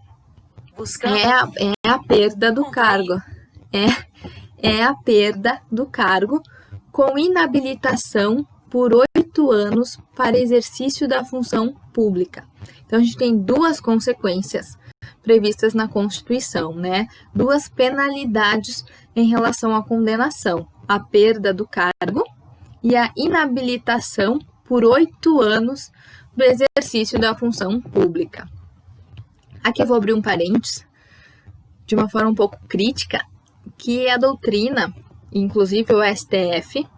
é a perda do cargo. É a perda do cargo com inabilitação por 8 anos para exercício da função pública. Então, a gente tem duas consequências previstas na Constituição, né? Duas penalidades em relação à condenação: a perda do cargo e a inabilitação por 8 anos do exercício da função pública. Aqui eu vou abrir um parênteses, de uma forma um pouco crítica, que a doutrina, inclusive o STF,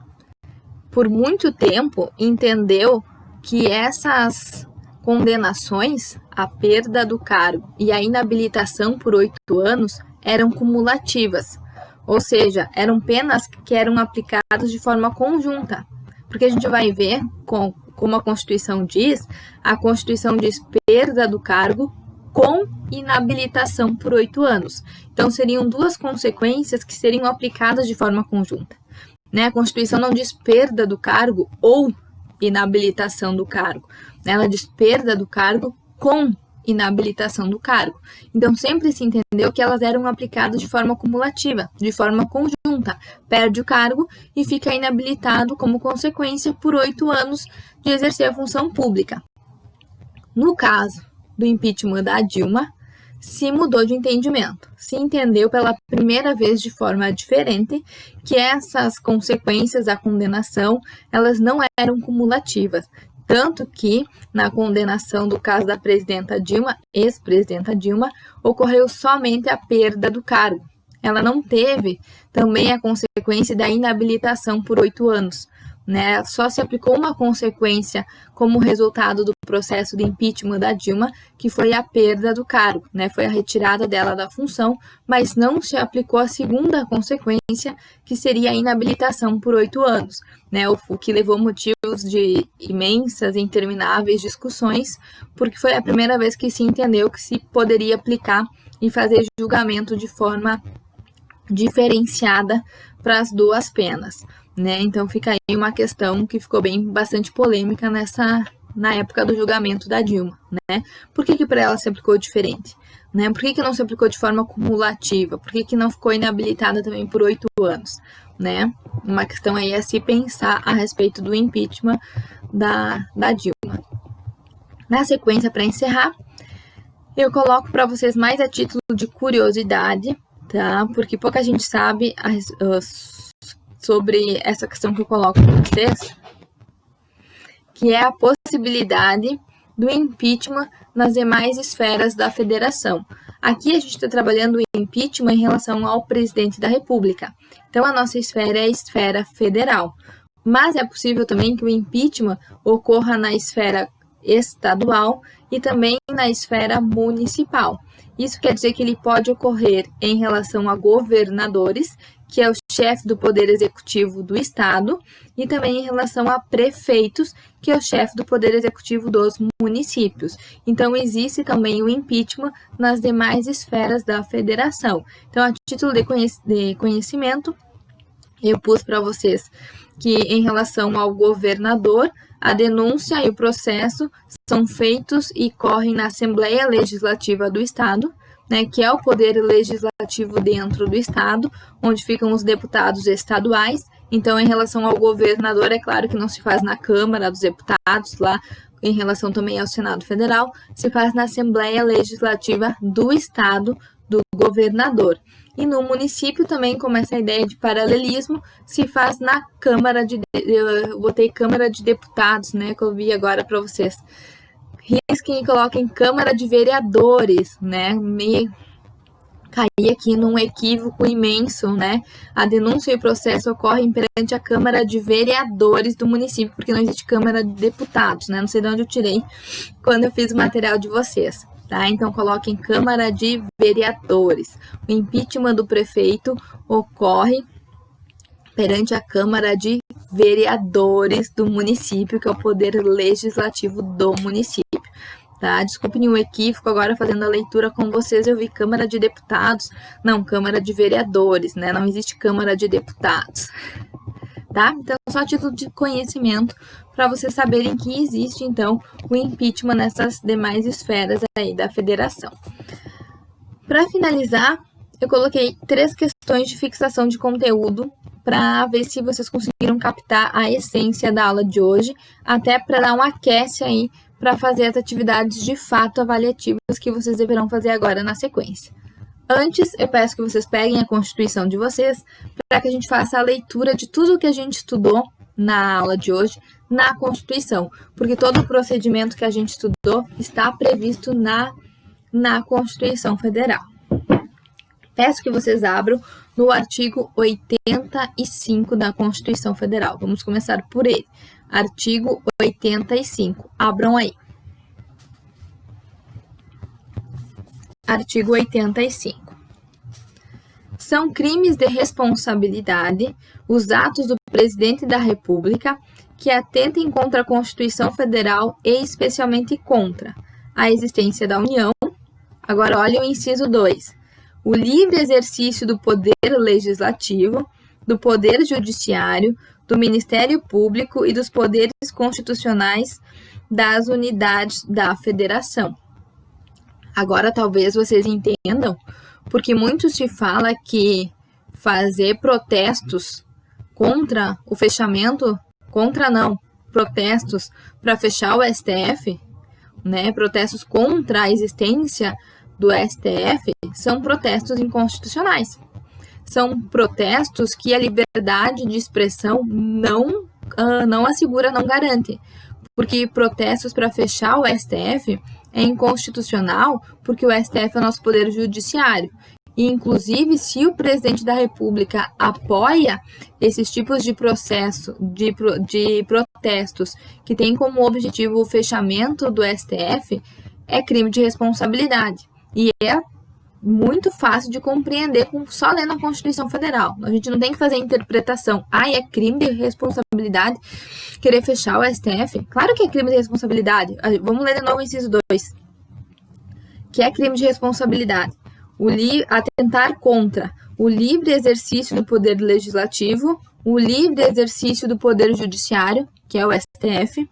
por muito tempo entendeu que essas condenações, a perda do cargo e a inabilitação por 8 anos, eram cumulativas, ou seja, eram penas que eram aplicadas de forma conjunta, porque a gente vai ver, como a Constituição diz perda do cargo com inabilitação por 8 anos. Então, seriam duas consequências que seriam aplicadas de forma conjunta, né? A Constituição não diz perda do cargo ou inabilitação do cargo, ela diz perda do cargo com inabilitação do cargo. Então, sempre se entendeu que elas eram aplicadas de forma cumulativa, de forma conjunta. Perde o cargo e fica inabilitado como consequência por 8 anos de exercer a função pública. No caso do impeachment da Dilma, se mudou de entendimento. Se entendeu pela primeira vez de forma diferente que essas consequências da condenação, elas não eram cumulativas. Tanto que, na condenação do caso da presidenta Dilma, ex-presidenta Dilma, ocorreu somente a perda do cargo. Ela não teve também a consequência da inabilitação por 8 anos, né? Só se aplicou uma consequência como resultado do processo de impeachment da Dilma, que foi a perda do cargo, né? Foi a retirada dela da função, mas não se aplicou a segunda consequência, que seria a inabilitação por 8 anos, né? O que levou motivos de imensas e intermináveis discussões, porque foi a primeira vez que se entendeu que se poderia aplicar e fazer julgamento de forma diferenciada para as duas penas, né? Então fica aí uma questão que ficou bastante polêmica na época do julgamento da Dilma, né? Por que para ela se aplicou diferente, né? Por que não se aplicou de forma cumulativa? Por que não ficou inabilitada também por 8 anos, né? Uma questão aí a se pensar a respeito do impeachment da Dilma. Na sequência, para encerrar, eu coloco para vocês mais a título de curiosidade, tá? Porque pouca gente sabe sobre essa questão que eu coloco para vocês, que é a possibilidade do impeachment nas demais esferas da federação. Aqui a gente está trabalhando o impeachment em relação ao presidente da República. Então, a nossa esfera é a esfera federal. Mas é possível também que o impeachment ocorra na esfera estadual e também na esfera municipal. Isso quer dizer que ele pode ocorrer em relação a governadores, que é o chefe do Poder Executivo do Estado, e também em relação a prefeitos, que é o chefe do Poder Executivo dos municípios. Então, existe também o impeachment nas demais esferas da federação. Então, a título de conhecimento, eu pus para vocês que, em relação ao governador, A denúncia e o processo são feitos e correm na Assembleia Legislativa do Estado, né, que é o poder legislativo dentro do Estado, onde ficam os deputados estaduais. Então, em relação ao governador, é claro que não se faz na Câmara dos Deputados, lá em relação também ao Senado Federal, se faz na Assembleia Legislativa do Estado do governador. E no município também, como essa ideia de paralelismo, se faz na Câmara eu botei Câmara de Deputados, né, que eu vi agora para vocês. Risquem e coloquem Câmara de Vereadores, né, caí aqui num equívoco imenso, né? A denúncia e o processo ocorrem perante a Câmara de Vereadores do município, porque não existe Câmara de Deputados, né? Não sei de onde eu tirei quando eu fiz o material de vocês, tá? Então, coloquem Câmara de Vereadores. O impeachment do prefeito ocorre perante a Câmara de Vereadores do município, que é o poder legislativo do município. Tá? Desculpem o equívoco, agora fazendo a leitura com vocês, eu vi Câmara de Deputados, não, Câmara de Vereadores, né? Não existe Câmara de Deputados, tá? Então, só a título de conhecimento, para vocês saberem que existe, então, o impeachment nessas demais esferas aí da federação. Para finalizar, eu coloquei 3 questões de fixação de conteúdo, para ver se vocês conseguiram captar a essência da aula de hoje, até para dar um aquece aí, para fazer as atividades de fato avaliativas que vocês deverão fazer agora na sequência. Antes, eu peço que vocês peguem a Constituição de vocês, para que a gente faça a leitura de tudo o que a gente estudou na aula de hoje na Constituição, porque todo o procedimento que a gente estudou está previsto na Constituição Federal. Peço que vocês abram no artigo 85 da Constituição Federal. Vamos começar por ele. Artigo 85. Abram aí. Artigo 85. São crimes de responsabilidade os atos do Presidente da República que atentem contra a Constituição Federal e especialmente contra a existência da União. Agora, olha o inciso 2. O livre exercício do poder legislativo, do poder judiciário, do Ministério Público e dos poderes constitucionais das unidades da Federação. Agora, talvez vocês entendam, porque muito se fala que fazer protestos contra o fechamento, protestos para fechar o STF, né, protestos contra a existência do STF, são protestos inconstitucionais. São protestos que a liberdade de expressão não assegura, não garante. Porque protestos para fechar o STF é inconstitucional, porque o STF é o nosso poder judiciário. E, inclusive, se o presidente da República apoia esses tipos de processo, de protestos que têm como objetivo o fechamento do STF, é crime de responsabilidade. E é muito fácil de compreender só lendo a Constituição Federal. A gente não tem que fazer interpretação. É crime de responsabilidade querer fechar o STF? Claro que é crime de responsabilidade. Vamos ler de novo o inciso 2. Que é crime de responsabilidade. Atentar contra o livre exercício do poder legislativo, o livre exercício do poder judiciário, que é o STF,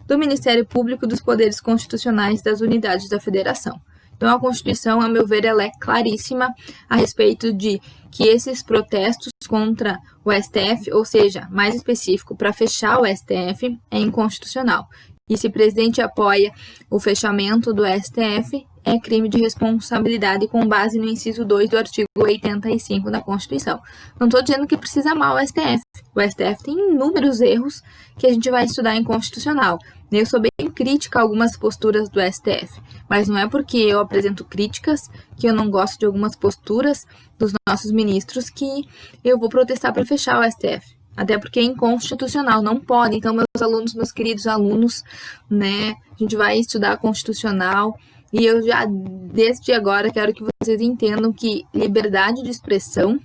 do Ministério Público e dos poderes constitucionais das unidades da Federação. Então, a Constituição, a meu ver, ela é claríssima a respeito de que esses protestos contra o STF, ou seja, mais específico, para fechar o STF, é inconstitucional. E se o presidente apoia o fechamento do STF, é crime de responsabilidade com base no inciso 2 do artigo 85 da Constituição. Não estou dizendo que precisa amar o STF. O STF tem inúmeros erros que a gente vai estudar em constitucional. Eu sou bem crítica a algumas posturas do STF, mas não é porque eu apresento críticas, que eu não gosto de algumas posturas dos nossos ministros, que eu vou protestar para fechar o STF. Até porque é inconstitucional, não pode. Então, meus queridos alunos, né, a gente vai estudar constitucional e eu já, desde agora, quero que vocês entendam que liberdade de expressão,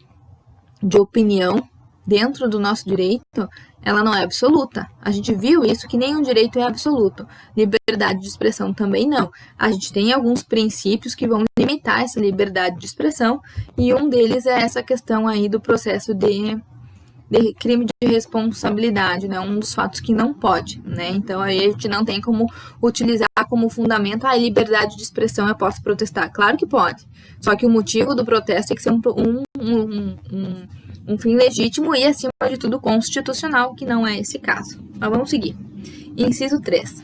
de opinião, dentro do nosso direito, ela não é absoluta. A gente viu isso, que nenhum direito é absoluto. Liberdade de expressão também não. A gente tem alguns princípios que vão limitar essa liberdade de expressão, e um deles é essa questão aí do processo de crime de responsabilidade, né? Um dos fatos que não pode, né? Então, aí a gente não tem como utilizar como fundamento a liberdade de expressão, eu posso protestar. Claro que pode, só que o motivo do protesto tem que ser um fim legítimo e, acima de tudo, constitucional, que não é esse caso. Mas vamos seguir. Inciso 3.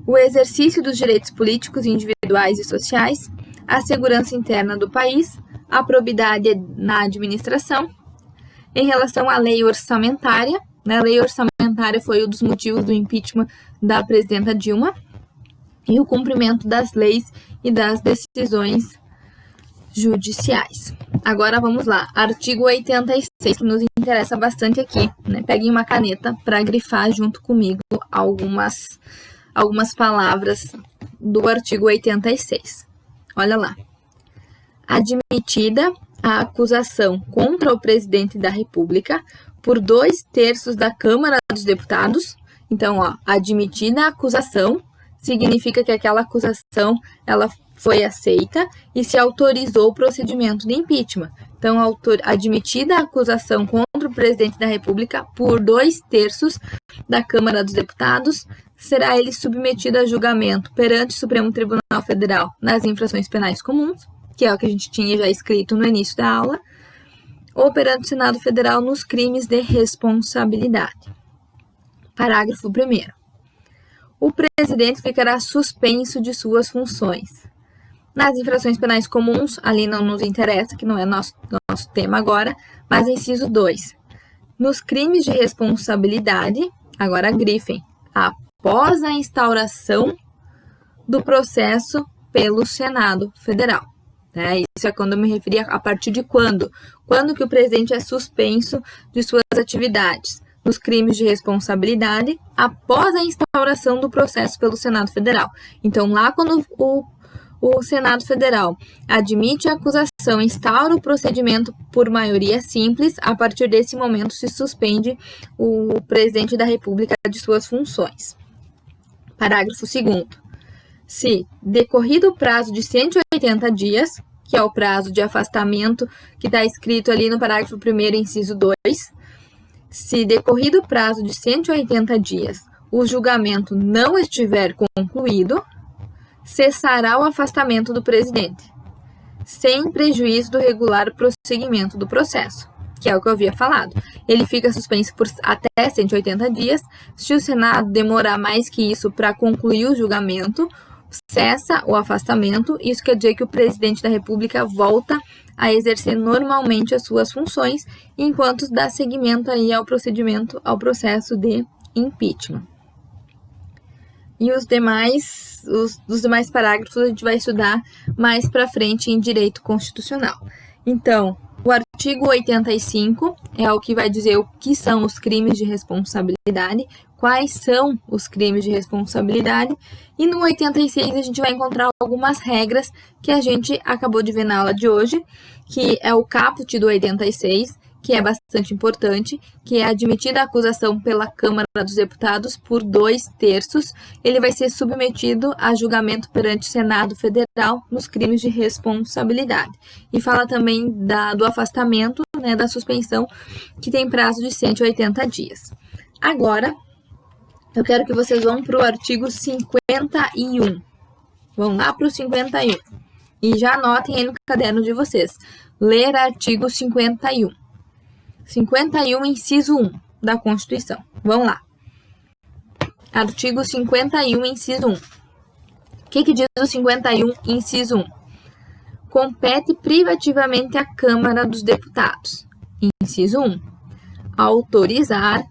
O exercício dos direitos políticos individuais e sociais, a segurança interna do país, a probidade na administração. Em relação à lei orçamentária, né, a lei orçamentária foi um dos motivos do impeachment da presidenta Dilma, e o cumprimento das leis e das decisões judiciais. Agora vamos lá, artigo 86, que nos interessa bastante aqui, né? Peguem uma caneta para grifar junto comigo algumas palavras do artigo 86. Olha lá. Admitida a acusação contra o presidente da República por 2/3 da Câmara dos Deputados. Então, admitida a acusação significa que aquela acusação ela foi aceita e se autorizou o procedimento de impeachment. Então, admitida a acusação contra o presidente da República por 2/3 da Câmara dos Deputados, será ele submetido a julgamento perante o Supremo Tribunal Federal nas infrações penais comuns, que é o que a gente tinha já escrito no início da aula, ou perante o Senado Federal nos crimes de responsabilidade. Parágrafo 1º. O presidente ficará suspenso de suas funções. Nas infrações penais comuns, ali não nos interessa, que não é nosso tema agora, mas inciso 2. Nos crimes de responsabilidade, agora grifem, após a instauração do processo pelo Senado Federal. Isso é quando eu me referi a partir de quando. Quando que o presidente é suspenso de suas atividades? Nos crimes de responsabilidade, após a instauração do processo pelo Senado Federal. Então, lá quando o Senado Federal admite a acusação, instaura o procedimento por maioria simples, a partir desse momento se suspende o presidente da República de suas funções. Parágrafo 2º. Se, decorrido o prazo de 180 dias, que é o prazo de afastamento que está escrito ali no parágrafo 1º, inciso 2, se, decorrido o prazo de 180 dias, o julgamento não estiver concluído, cessará o afastamento do presidente, sem prejuízo do regular prosseguimento do processo, que é o que eu havia falado. Ele fica suspenso por até 180 dias. Se o Senado demorar mais que isso para concluir o julgamento, cessa o afastamento. Isso quer dizer que o presidente da República volta a exercer normalmente as suas funções, enquanto dá seguimento aí ao procedimento, ao processo de impeachment. E os demais parágrafos a gente vai estudar mais para frente em direito constitucional. Então, o artigo 85 é o que vai dizer o que são os crimes de responsabilidade, quais são os crimes de responsabilidade, e no 86 a gente vai encontrar algumas regras que a gente acabou de ver na aula de hoje, que é o caput do 86, que é bastante importante, que é admitida a acusação pela Câmara dos Deputados por 2/3, ele vai ser submetido a julgamento perante o Senado Federal nos crimes de responsabilidade. E fala também do afastamento, né, da suspensão, que tem prazo de 180 dias. Agora, eu quero que vocês vão para o artigo 51. Vão lá para o 51. E já anotem aí no caderno de vocês. Ler artigo 51. 51, inciso 1 da Constituição. Vamos lá. Artigo 51, inciso 1. O que diz o 51, inciso 1? Compete privativamente à Câmara dos Deputados, inciso 1, autorizar,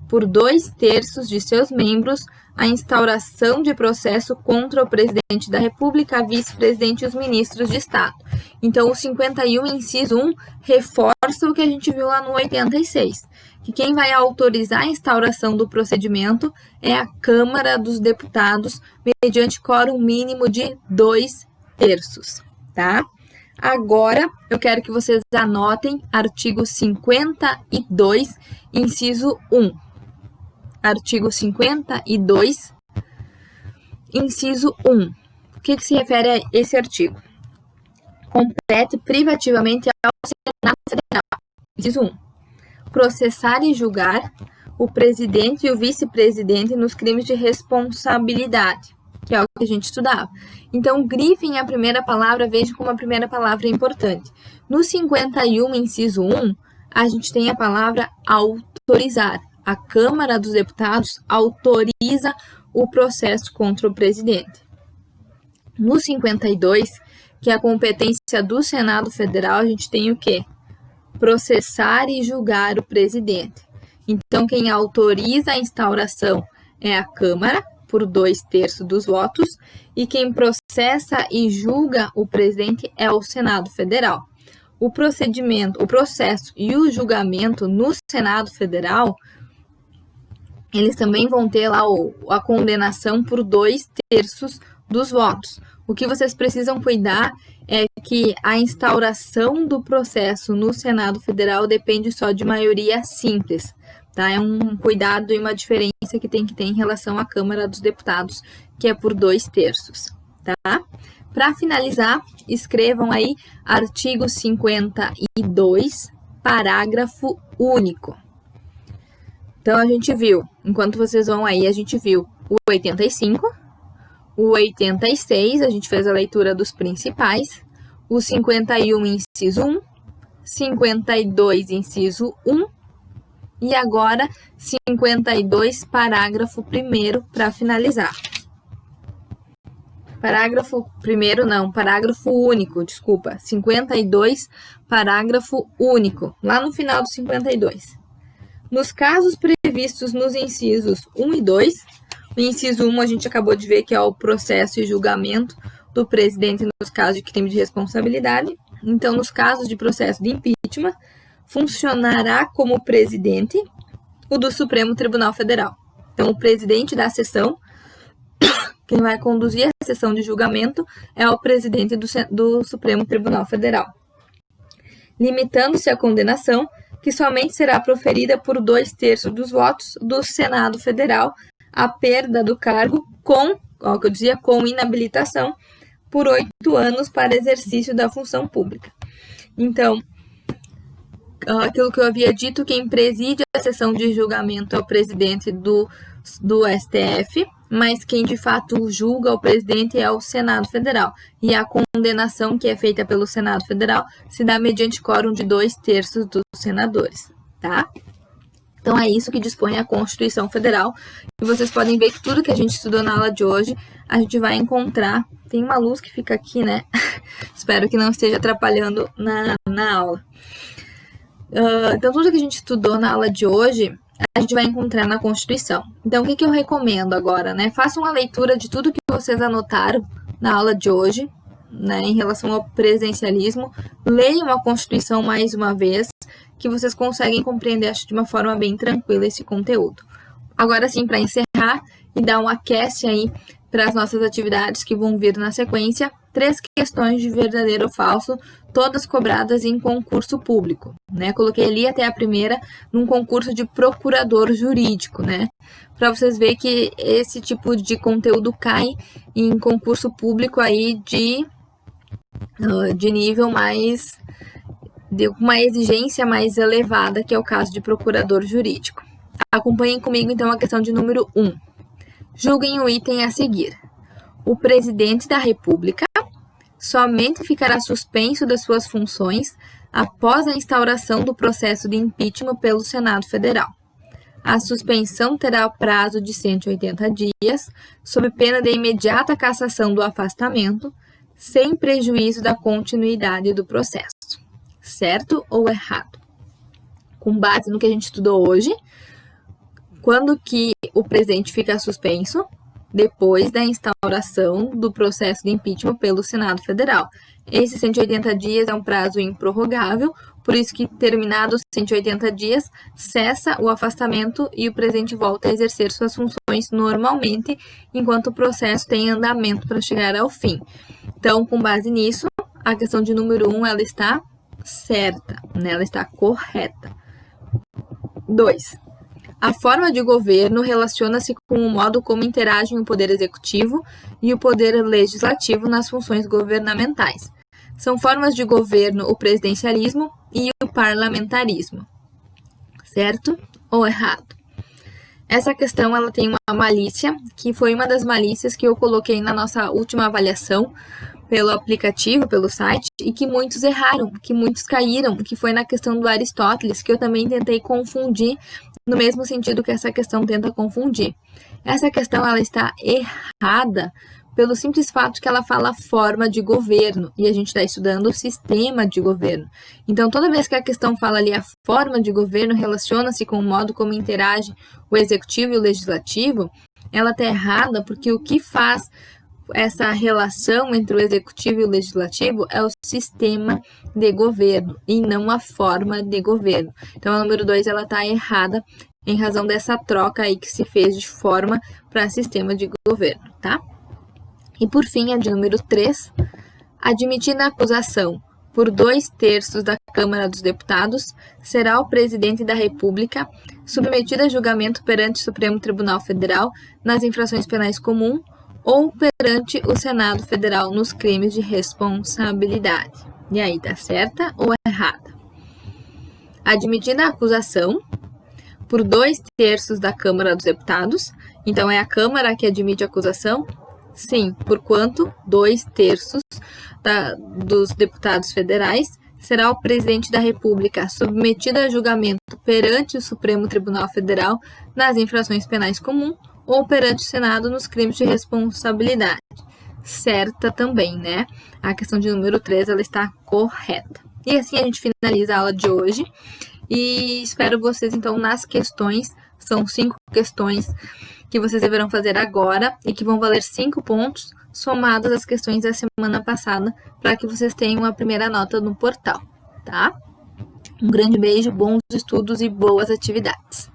por 2/3 de seus membros, a instauração de processo contra o presidente da República, a vice-presidente e os ministros de Estado. Então, o 51, inciso 1, reforça o que a gente viu lá no 86, que quem vai autorizar a instauração do procedimento é a Câmara dos Deputados, mediante quórum mínimo de 2/3, tá? Agora, eu quero que vocês anotem artigo 52, inciso 1. Artigo 52, inciso 1. O que se refere a esse artigo? Compete privativamente ao Senado Federal. Inciso 1. processar e julgar o presidente e o vice-presidente nos crimes de responsabilidade, que é o que a gente estudava. Então, grifem a primeira palavra, vejam como a primeira palavra é importante. No 51, inciso 1, a gente tem a palavra autorizar. A Câmara dos Deputados autoriza o processo contra o presidente. No 52, que é a competência do Senado Federal, a gente tem o quê? Processar e julgar o presidente. Então, quem autoriza a instauração é a Câmara, por 2/3 dos votos, e quem processa e julga o presidente é o Senado Federal. O processo e o julgamento no Senado Federal, eles também vão ter lá a condenação por 2/3 dos votos. O que vocês precisam cuidar é que a instauração do processo no Senado Federal depende só de maioria simples, tá? É um cuidado e uma diferença que tem que ter em relação à Câmara dos Deputados, que é por 2/3, tá? Para finalizar, escrevam aí artigo 52, parágrafo único. Então, a gente viu, enquanto vocês vão aí, a gente viu o 85, o 86, a gente fez a leitura dos principais, o 51, inciso 1, 52, inciso 1, e agora 52, parágrafo 1º, para finalizar. Parágrafo único, desculpa. 52, parágrafo único, lá no final do 52. Nos casos previstos nos incisos 1 e 2, o inciso 1 a gente acabou de ver que é o processo e julgamento do presidente nos casos de crime de responsabilidade. Então, nos casos de processo de impeachment, funcionará como presidente o do Supremo Tribunal Federal. Então, o presidente da sessão, quem vai conduzir a sessão de julgamento, é o presidente do Supremo Tribunal Federal. Limitando-se a condenação, que somente será proferida por 2/3 dos votos do Senado Federal, a perda do cargo com inabilitação por 8 anos para exercício da função pública. Então, aquilo que eu havia dito, quem preside a sessão de julgamento é o presidente do STF, mas quem de fato julga o presidente é o Senado Federal. E a condenação que é feita pelo Senado Federal se dá mediante quórum de 2/3 dos senadores, tá? Então, é isso que dispõe a Constituição Federal. E vocês podem ver que tudo que a gente estudou na aula de hoje, a gente vai encontrar. Tem uma luz que fica aqui, né? Espero que não esteja atrapalhando na aula. Então, tudo que a gente estudou na aula de hoje, a gente vai encontrar na Constituição. Então, o que eu recomendo agora, né? Façam uma leitura de tudo que vocês anotaram na aula de hoje, né, em relação ao presidencialismo. Leiam a Constituição mais uma vez, que vocês conseguem compreender, acho, de uma forma bem tranquila esse conteúdo. Agora sim, para encerrar e dar um aquece aí para as nossas atividades que vão vir na sequência, 3 questões de verdadeiro ou falso, todas cobradas em concurso público, né? Coloquei ali até a primeira num concurso de procurador jurídico, né? Para vocês verem que esse tipo de conteúdo cai em concurso público aí de nível mais, de uma exigência mais elevada, que é o caso de procurador jurídico. Acompanhem comigo, então, a questão de número 1. Julguem o item a seguir. O presidente da República somente ficará suspenso das suas funções após a instauração do processo de impeachment pelo Senado Federal. A suspensão terá prazo de 180 dias, sob pena de imediata cassação do afastamento, sem prejuízo da continuidade do processo. Certo ou errado? Com base no que a gente estudou hoje, quando que o presidente fica suspenso? Depois da instauração do processo de impeachment pelo Senado Federal. Esses 180 dias é um prazo improrrogável, por isso que, terminados os 180 dias, cessa o afastamento e o presidente volta a exercer suas funções normalmente, enquanto o processo tem andamento para chegar ao fim. Então, com base nisso, a questão de número 1, ela está certa, né? Ela está correta. 2. A forma de governo relaciona-se com o modo como interagem o poder executivo e o poder legislativo nas funções governamentais. São formas de governo o presidencialismo e o parlamentarismo. Certo ou errado? Essa questão ela tem uma malícia, que foi uma das malícias que eu coloquei na nossa última avaliação pelo aplicativo, pelo site, e que muitos erraram, que muitos caíram, que foi na questão do Aristóteles, que eu também tentei confundir no mesmo sentido que essa questão tenta confundir. Essa questão ela está errada pelo simples fato que ela fala forma de governo, e a gente está estudando o sistema de governo. Então, toda vez que a questão fala ali a forma de governo relaciona-se com o modo como interage o executivo e o legislativo, ela está errada porque o que faz essa relação entre o executivo e o legislativo é o sistema de governo e não a forma de governo. Então, a número 2 ela está errada em razão dessa troca aí que se fez de forma para sistema de governo, tá? E por fim, a de número 3, admitida a acusação por 2/3 da Câmara dos Deputados, será o presidente da República submetido a julgamento perante o Supremo Tribunal Federal nas infrações penais comuns ou perante o Senado Federal nos crimes de responsabilidade. E aí, tá certa ou errada? Admitida a acusação por 2/3 da Câmara dos Deputados, então é a Câmara que admite a acusação? Sim, por quanto 2/3 dos deputados federais será o presidente da República submetido a julgamento perante o Supremo Tribunal Federal nas infrações penais comuns ou perante o Senado nos crimes de responsabilidade. Certa também, né? A questão de número 3, ela está correta. E assim a gente finaliza a aula de hoje. E espero vocês, então, nas questões. São 5 questões que vocês deverão fazer agora e que vão valer 5 pontos, somados às questões da semana passada, para que vocês tenham a primeira nota no portal, tá? Um grande beijo, bons estudos e boas atividades.